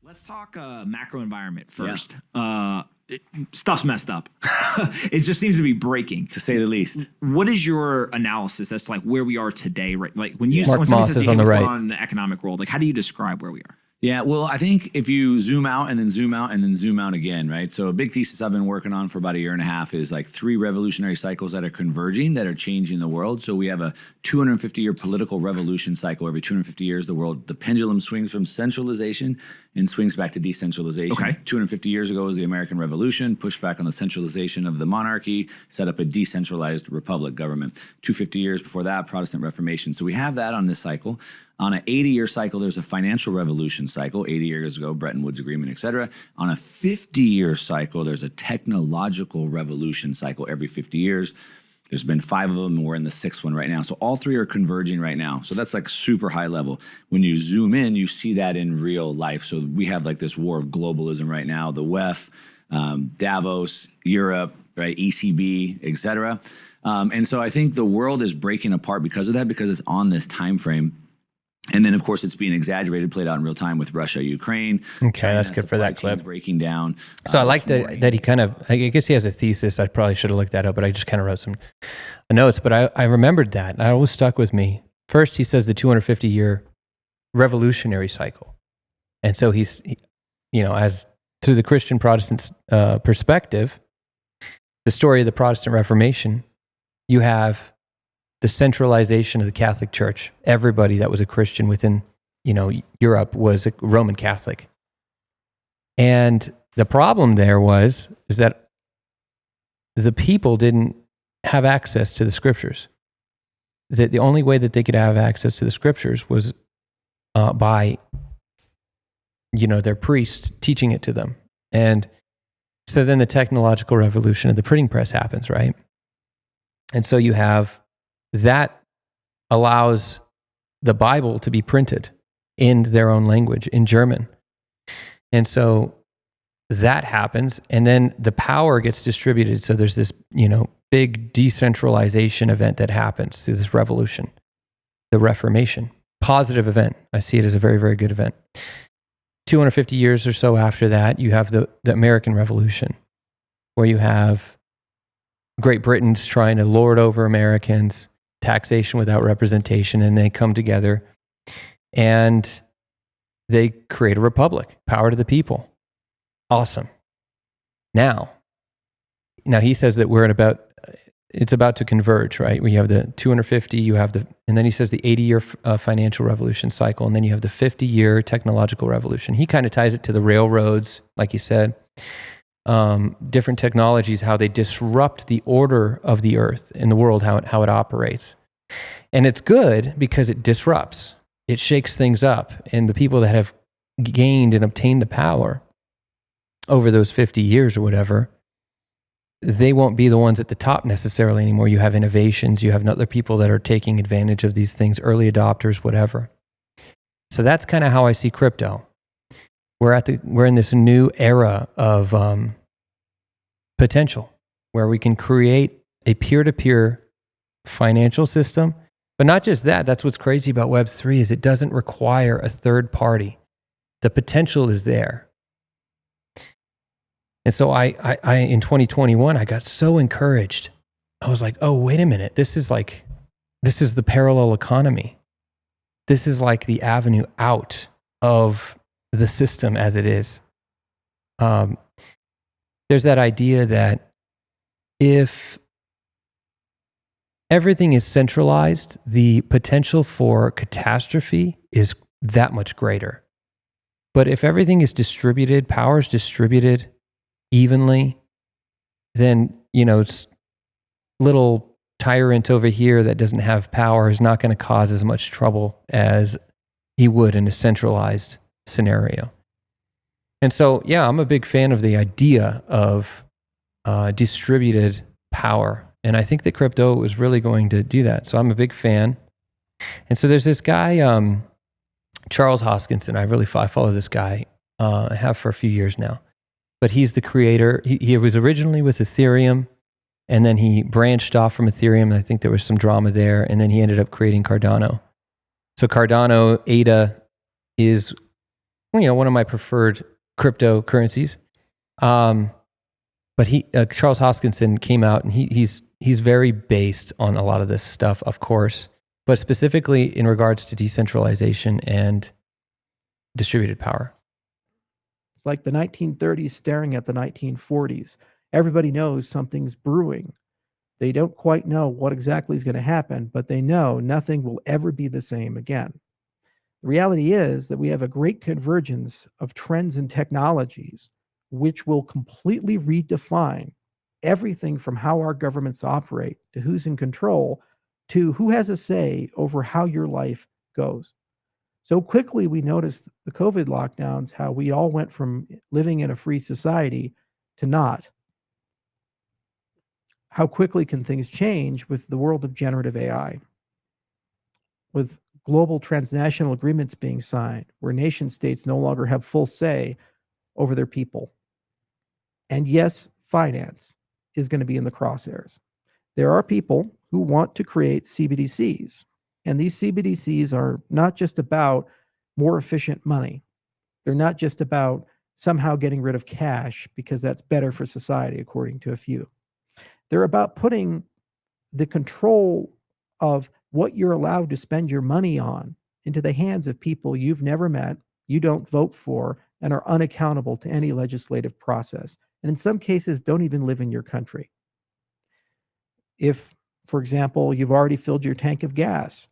Let's talk macro environment first. Yeah. Stuff's messed up. It just seems to be breaking, to say the least. What is your analysis as to like where we are today? Right, like when Mark Moss is on the right. On the economic world, like how do you describe where we are? Yeah, well, I think if you zoom out and then zoom out and then zoom out again, right? So a big thesis I've been working on for about a year and a half is like 3 revolutionary cycles that are converging, that are changing the world. So we have a 250-year political revolution cycle. Every 250 years, the pendulum swings from centralization and swings back to decentralization. Okay. 250 years ago was the American Revolution, pushed back on the centralization of the monarchy, set up a decentralized republic government. 250 years before that, Protestant Reformation. So we have that on this cycle. On an 80-year cycle, there's a financial revolution cycle, 80 years ago, Bretton Woods Agreement, et cetera. On a 50-year cycle, there's a technological revolution cycle every 50 years. There's been 5 of them, and we're in the 6th one right now. So all 3 are converging right now. So that's like super high level. When you zoom in, you see that in real life. So we have like this war of globalism right now, the WEF, Davos, Europe, right, ECB, et cetera. And so I think the world is breaking apart because of that, because it's on this time frame. And then, of course, it's being exaggerated, played out in real time with Russia, Ukraine. Okay, China, that's good for that clip. Breaking down. So I like that he kind of, I guess he has a thesis. I probably should have looked that up, but I just kind of wrote some notes. But I remembered that. That always stuck with me. First, he says the 250-year revolutionary cycle. And so he's, as through the Christian Protestant perspective, the story of the Protestant Reformation, you have the centralization of the Catholic Church. Everybody that was a Christian within, Europe was a Roman Catholic. And the problem there is that the people didn't have access to the scriptures. The only way that they could have access to the scriptures was by, their priest teaching it to them. And So then the technological revolution of the printing press happens, right? And so you have that allows the Bible to be printed in their own language, in German. And so that happens, and then the power gets distributed. So there's this, big decentralization event that happens through this revolution, the Reformation. Positive event. I see it as a very, very good event. 250 years or so after that, you have the American Revolution, where you have Great Britain's trying to lord over Americans, taxation without representation, and they come together and they create a republic, power to the people. Awesome. Now he says that it's about to converge, right? We have the 250, and then he says the 80-year financial revolution cycle, and then you have the 50-year technological revolution. He kind of ties it to the railroads, like you said, different technologies, how they disrupt the order of the earth in the world, how it operates. And it's good because it disrupts, it shakes things up, and the people that have gained and obtained the power over those 50 years or whatever, they won't be the ones at the top necessarily anymore. You have innovations, you have other people that are taking advantage of these things, early adopters, whatever. So that's kind of how I see crypto. We're in this new era of potential where we can create a peer-to-peer financial system. But not just that, that's what's crazy about Web3 is it doesn't require a third party. The potential is there. And so I in 2021, I got so encouraged. I was like, oh, wait a minute. This is the parallel economy. This is like the avenue out of the system as it is. There's that idea that if everything is centralized, the potential for catastrophe is that much greater. But if everything is distributed, power is distributed evenly, then, little tyrant over here that doesn't have power is not going to cause as much trouble as he would in a centralized scenario. And so, yeah, I'm a big fan of the idea of distributed power. And I think that crypto is really going to do that. So I'm a big fan. And so there's this guy, Charles Hoskinson. I follow this guy. I have for a few years now. But he's the creator. He was originally with Ethereum, and then he branched off from Ethereum. And I think there was some drama there. And then he ended up creating Cardano. So Cardano, ADA, is one of my preferred cryptocurrencies. But Charles Hoskinson came out, and he's very based on a lot of this stuff, of course, but specifically in regards to decentralization and distributed power. It's like the 1930s staring at the 1940s. Everybody knows something's brewing. They don't quite know what exactly is going to happen, but they know nothing will ever be the same again. The reality is that we have a great convergence of trends and technologies which will completely redefine everything from how our governments operate to who's in control to who has a say over how your life goes. So quickly we noticed the COVID lockdowns, how we all went from living in a free society to not. How quickly can things change with the world of generative AI? With global transnational agreements being signed, where nation states no longer have full say over their people. And yes, finance is going to be in the crosshairs. There are people who want to create CBDCs. And these CBDCs are not just about more efficient money. They're not just about somehow getting rid of cash because that's better for society, according to a few. They're about putting the control of what you're allowed to spend your money on into the hands of people you've never met, you don't vote for, and are unaccountable to any legislative process. And in some cases, don't even live in your country. If, for example, you've already filled your tank of gas,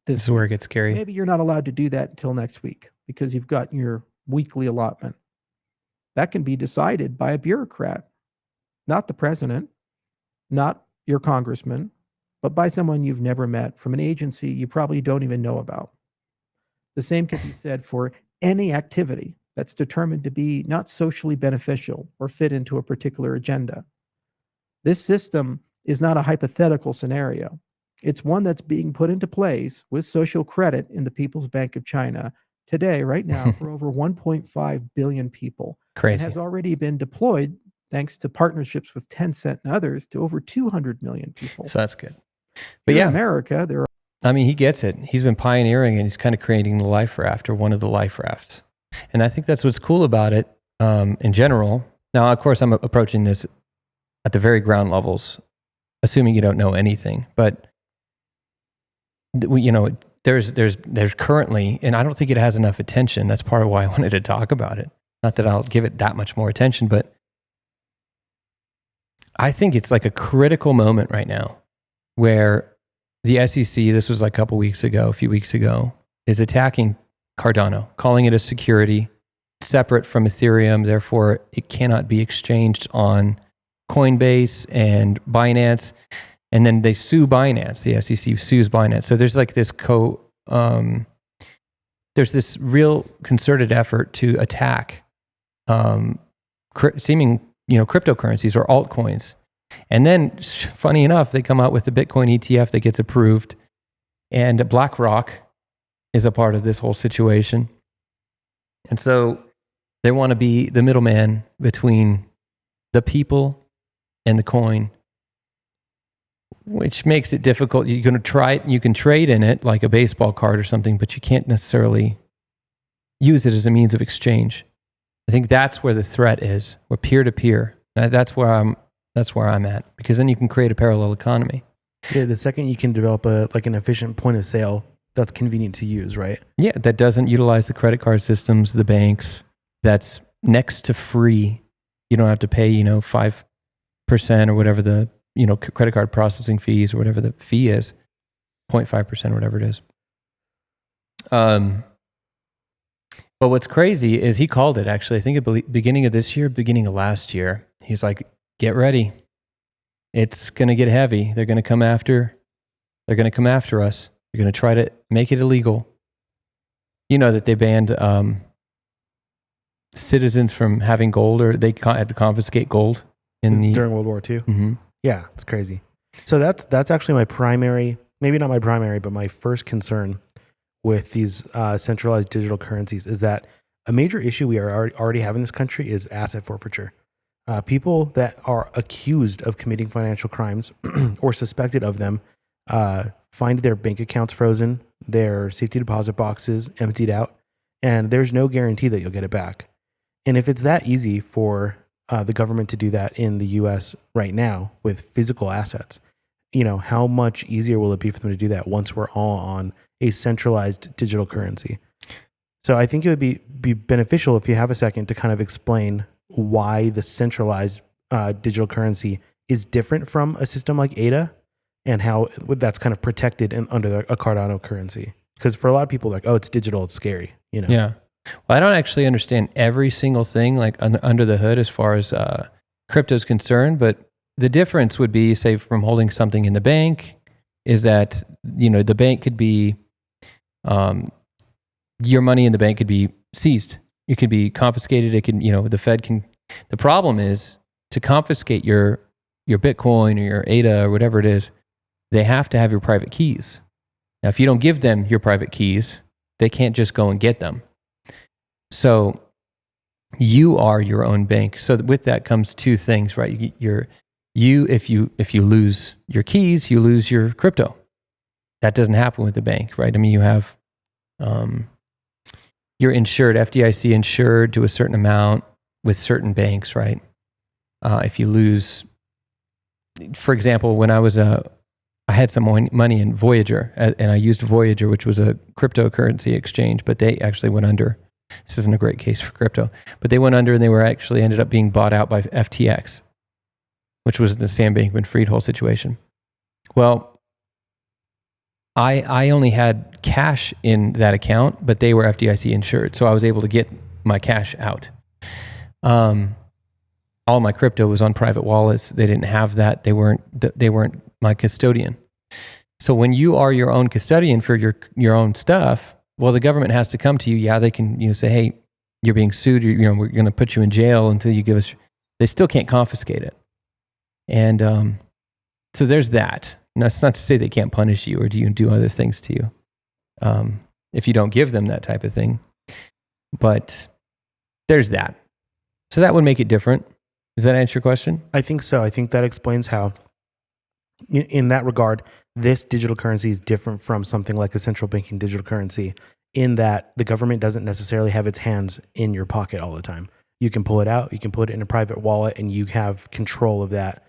this is where it gets scary. Maybe you're not allowed to do that until next week because you've got your weekly allotment. That can be decided by a bureaucrat, not the president, not your congressman, but by someone you've never met from an agency you probably don't even know about. The same can be said for any activity that's determined to be not socially beneficial or fit into a particular agenda. This system is not a hypothetical scenario. It's one that's being put into place with social credit in the People's Bank of China today, right now, for over 1.5 billion people. Crazy. And has already been deployed, thanks to partnerships with Tencent and others, to over 200 million people. So that's good. But Here yeah, in America, there are. I mean, he gets it. He's been pioneering and he's kind of creating the life raft or one of the life rafts. And I think that's what's cool about it in general. Now, of course, I'm approaching this at the very ground levels, assuming you don't know anything. But, you know, there's currently, and I don't think it has enough attention. That's part of why I wanted to talk about it. Not that I'll give it that much more attention, but I think it's like a critical moment right now where the SEC, this was like a few weeks ago, is attacking Cardano, calling it a security separate from Ethereum. Therefore, it cannot be exchanged on Coinbase and Binance. And then they sue Binance. The SEC sues Binance. So there's like this there's this real concerted effort to attack seeming, cryptocurrencies or altcoins. And then, funny enough, they come out with the Bitcoin ETF that gets approved, and BlackRock is a part of this whole situation. And so they want to be the middleman between the people and the coin, which makes it difficult. You're going to try it, and you can trade in it like a baseball card or something, but you can't necessarily use it as a means of exchange. I think that's where the threat is. We're peer-to-peer. That's where I'm at, because then you can create a parallel economy. Yeah, the second you can develop an efficient point of sale that's convenient to use, right? Yeah, that doesn't utilize the credit card systems, the banks, that's next to free. You don't have to pay, 5% or whatever the, credit card processing fees or whatever the fee is, 0.5%, whatever it is. But what's crazy is he called it, actually, I think at the beginning of this year, beginning of last year. He's like, get ready. It's going to get heavy. They're going to come after us. They're going to try to make it illegal. You know that they banned citizens from having gold, or they had to confiscate gold during World War II. Mm-hmm. Yeah, it's crazy. So that's actually my primary, maybe not my primary, but my first concern with these centralized digital currencies is that a major issue we are already have in this country is asset forfeiture. People that are accused of committing financial crimes or suspected of them find their bank accounts frozen, their safety deposit boxes emptied out, and there's no guarantee that you'll get it back. And if it's that easy for the government to do that in the U.S. right now with physical assets, how much easier will it be for them to do that once we're all on a centralized digital currency? So I think it would be beneficial if you have a second to kind of explain why the centralized digital currency is different from a system like ADA and how that's kind of protected under a Cardano currency. Because for a lot of people, like, oh, it's digital, it's scary, Yeah. Well, I don't actually understand every single thing like under the hood as far as crypto is concerned, but the difference would be, say, from holding something in the bank is that, the bank could be, your money in the bank could be seized. It could be confiscated. It can, the Fed can. The problem is to confiscate your Bitcoin or your ADA or whatever it is, they have to have your private keys. Now, if you don't give them your private keys, they can't just go and get them. So you are your own bank. So with that comes two things, right? If you lose your keys, you lose your crypto. That doesn't happen with the bank, right? I mean, you have you're insured, FDIC insured to a certain amount with certain banks, right? If you lose, for example, when I had some money in Voyager, and I used Voyager, which was a cryptocurrency exchange, but they actually went under. This isn't a great case for crypto, but they went under and they ended up being bought out by FTX, which was the Sam Bankman-Fried whole situation. Well, I only had cash in that account, but they were FDIC insured, so I was able to get my cash out. All my crypto was on private wallets. They didn't have that. They weren't my custodian. So when you are your own custodian for your own stuff, well, the government has to come to you. Yeah, they can say, hey, you're being sued. We're going to put you in jail until you give us. They still can't confiscate it, and so there's that. And that's not to say they can't punish you or do other things to you if you don't give them that type of thing. But there's that. So that would make it different. Does that answer your question? I think so. I think that explains how, in that regard, this digital currency is different from something like a central banking digital currency, in that the government doesn't necessarily have its hands in your pocket all the time. You can pull it out, you can put it in a private wallet, and you have control of that,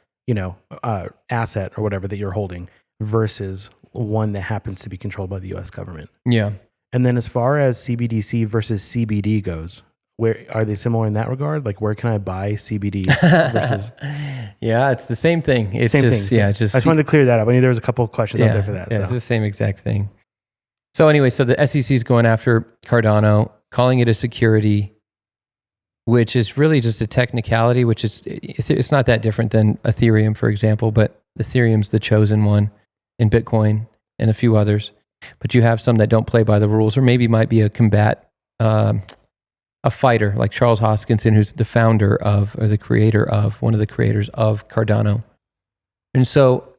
asset or whatever that you're holding, versus one that happens to be controlled by the U.S. government. Yeah. And then as far as CBDC versus CBD goes, where are they similar in that regard? Like, where can I buy CBD versus? Yeah, it's the same thing. It's same just, thing. yeah, I just wanted to clear that up. I knew there was a couple of questions out there for that. Yeah, it's the same exact thing. So anyway, so the SEC is going after Cardano, calling it a security, which is really just a technicality, which is, it's not that different than Ethereum, for example, but Ethereum's the chosen one in Bitcoin and a few others. But you have some that don't play by the rules, or maybe might be a fighter, like Charles Hoskinson, who's the founder of, or the creator of, one of the creators of Cardano. And so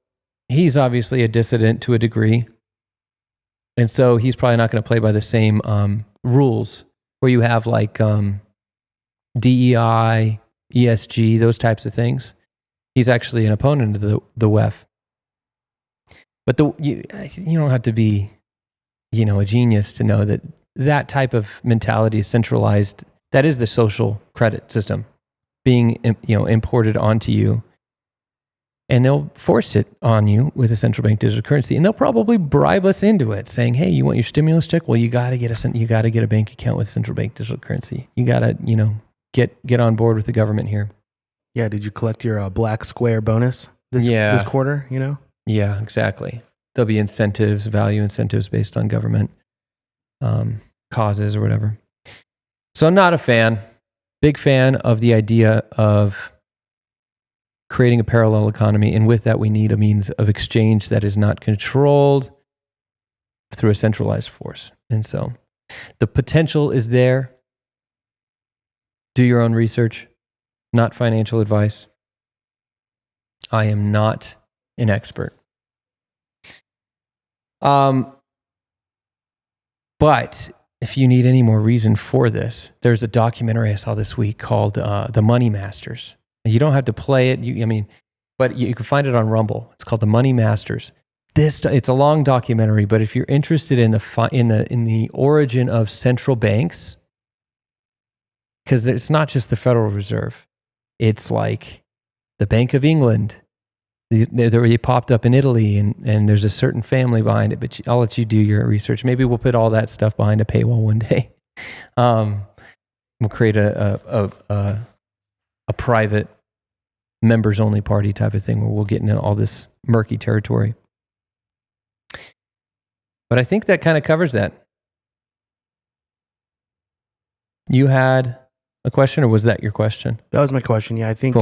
he's obviously a dissident to a degree. And so he's probably not going to play by the same rules where you have like DEI, ESG, those types of things. He's actually an opponent of the WEF. But you don't have to be, a genius to know that type of mentality is centralized. That is the social credit system being, imported onto you. And they'll force it on you with a central bank digital currency, and they'll probably bribe us into it, saying, "Hey, you want your stimulus check? Well, you got to get a bank account with central bank digital currency. You got to, get on board with the government here." Yeah. Did you collect your black square bonus this quarter? Yeah, exactly. There'll be incentives, value incentives based on government causes or whatever. So I'm not a fan. Big fan of the idea of creating a parallel economy, and with that, we need a means of exchange that is not controlled through a centralized force. And so the potential is there. Do your own research, not financial advice. I am not an expert. But if you need any more reason for this, there's a documentary I saw this week called The Money Masters. You don't have to play it. But you can find it on Rumble. It's called The Money Masters. It's a long documentary, but if you're interested in the origin of central banks, because it's not just the Federal Reserve, it's like the Bank of England. They popped up in Italy, and there's a certain family behind it. But I'll let you do your research. Maybe we'll put all that stuff behind a paywall one day. We'll create a private members only party type of thing where we'll get into all this murky territory. But I think that kind of covers that. You had a question, or was that your question? That was my question. Yeah, I think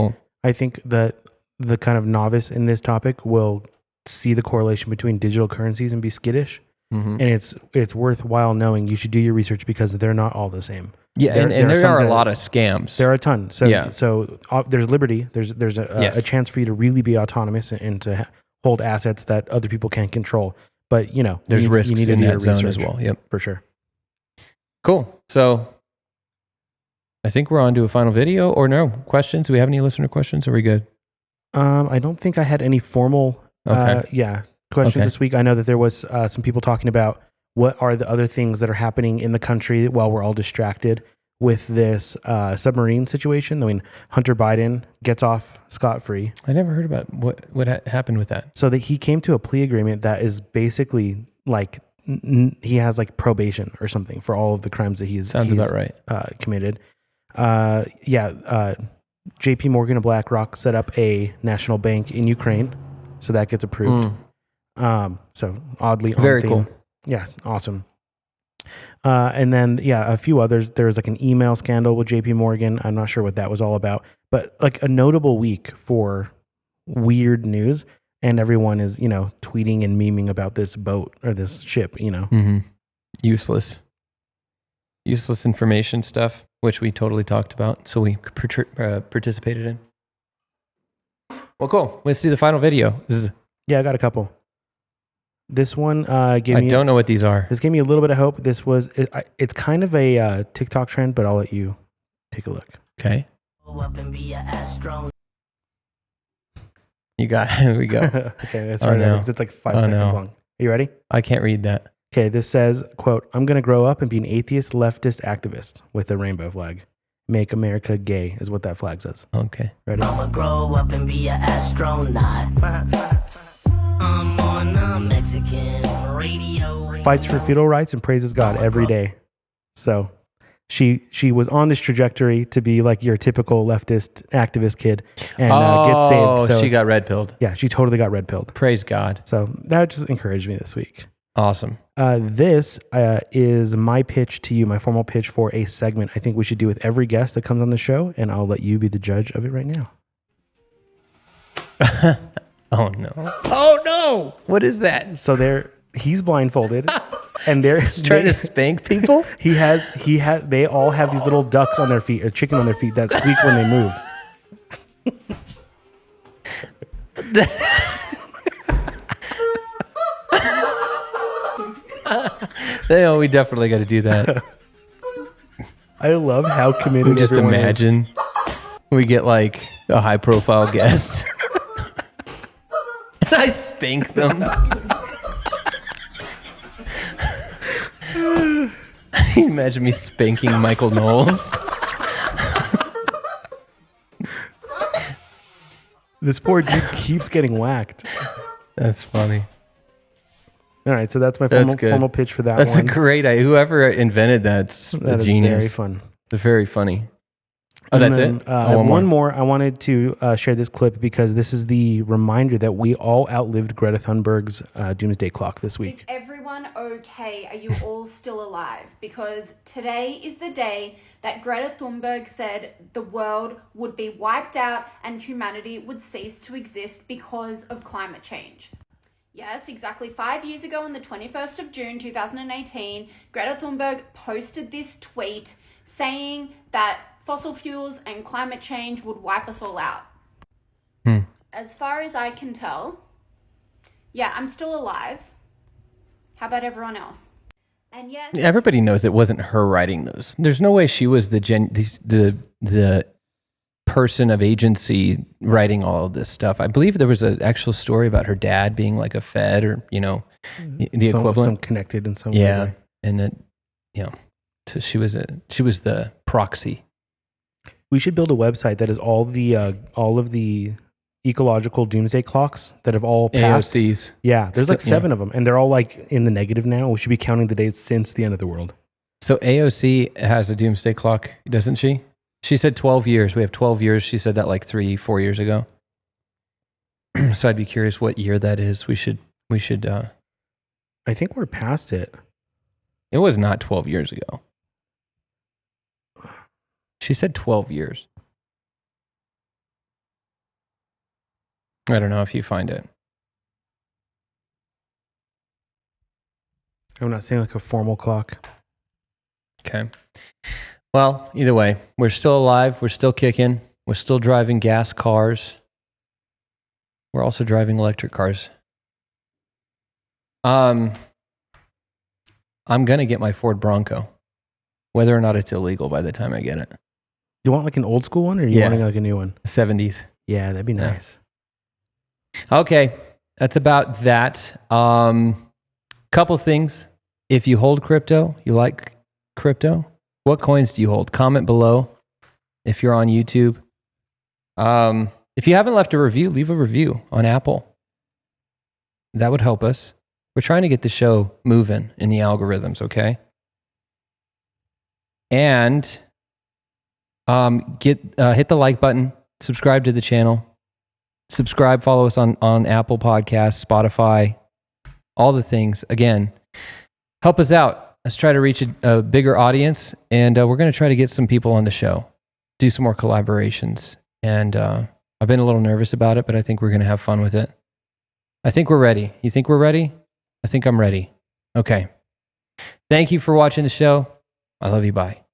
that the kind of novice in this topic will see the correlation between digital currencies and be skittish. Mm-hmm. And it's worthwhile knowing. You should do your research because they're not all the same. Yeah, there are a lot of scams. There are a ton. So there's liberty. There's a chance for you to really be autonomous and to hold assets that other people can't control. But there's risks in that zone as well. Yep, for sure. Cool. So I think we're on to a final video, or no questions. Do we have any listener questions? Are we good? I don't think I had any formal questions this week. I know that there was some people talking about what are the other things that are happening in the country while we're all distracted with this submarine situation. I mean, Hunter Biden gets off scot-free. I never heard about what happened with that. So that he came to a plea agreement that is basically like he has like probation or something for all of the crimes that he's about right. Committed. JP Morgan and BlackRock set up a national bank in Ukraine, so that gets approved. So oddly very cool. Yeah, awesome. And then a few others. There was like an email scandal with JP Morgan. I'm not sure what that was all about, but like a notable week for weird news, and everyone is tweeting and memeing about this boat or this ship. Mm-hmm. Useless information stuff. which we totally talked about. So we participated in. Well, cool. Let's do the final video. Yeah, I got a couple. This one gave me... I don't know what these are. This gave me a little bit of hope. This was... It's kind of a TikTok trend, but I'll let you take a look. Okay. You got it. Here we go. Okay, that's right. Because it's like 5 seconds long. Are you ready? I can't read that. Okay, this says, quote, "I'm going to grow up and be an atheist leftist activist with a rainbow flag. Make America gay," is what that flag says. Okay. Ready? I'ma grow up and be an astronaut. I'm on a Mexican radio. Fights for fetal rights and praises God every day. So she was on this trajectory to be like your typical leftist activist kid and get saved. So she got red pilled. Yeah, she totally got red pilled. Praise God. So that just encouraged me this week. Awesome. This is my pitch to you, my formal pitch for a segment I think we should do with every guest that comes on the show, and I'll let you be the judge of it right now. Oh no! Oh no! What is that? So he's blindfolded, and he's trying to spank people. He has. They all have these little ducks on their feet, or chicken on their feet that squeak when they move. We definitely got to do that. I love how committed. Just imagine we get like a high-profile guest, and I spank them. Can you imagine me spanking Michael Knowles? This poor dude keeps getting whacked. That's funny. All right, so that's my formal pitch for that That's one. That's a great idea. Whoever invented that's a genius. Very fun. It's very funny. Oh, And that's then, it? One more. I wanted to share this clip because this is the reminder that we all outlived Greta Thunberg's doomsday clock this week. Is everyone okay? Are you all still alive? Because today is the day that Greta Thunberg said the world would be wiped out and humanity would cease to exist because of climate change. Yes, exactly 5 years ago on the 21st of June 2018, Greta Thunberg posted this tweet saying that fossil fuels and climate change would wipe us all out. As far as I can tell, yeah, I'm still alive. How about everyone else? And yes, everybody knows it wasn't her writing those. There's no way she was the person of agency writing all of this stuff. I believe there was an actual story about her dad being like a Fed or, the equivalent. Some connected in some yeah. way. And then, so she was the proxy. We should build a website that is all of the ecological doomsday clocks that have all passed. AOCs. Yeah, there's like 7 of them, and they're all like in the negative now. We should be counting the days since the end of the world. So AOC has a doomsday clock, doesn't she? She said 12 years. We have 12 years. She said that like 3-4 years ago. So I'd be curious what year that is. We should. I think we're past it. It was not 12 years ago. She said 12 years. I don't know if you find it. I'm not saying like a formal clock. Okay. Well, either way, we're still alive. We're still kicking. We're still driving gas cars. We're also driving electric cars. I'm going to get my Ford Bronco, whether or not it's illegal by the time I get it. You want like an old school one or you wanting like a new one? 70s. Yeah, that'd be nice. Okay. That's about that. Couple things. If you hold crypto, you like crypto, what coins do you hold? Comment below if you're on YouTube. If you haven't left a review, leave a review on Apple. That would help us. We're trying to get the show moving in the algorithms, okay? And hit the like button, subscribe to the channel. Subscribe, follow us on Apple Podcasts, Spotify, all the things. Again, help us out. Let's try to reach a bigger audience, and we're going to try to get some people on the show, do some more collaborations. And I've been a little nervous about it, but I think we're going to have fun with it. I think we're ready. You think we're ready? I think I'm ready. Okay. Thank you for watching the show. I love you. Bye.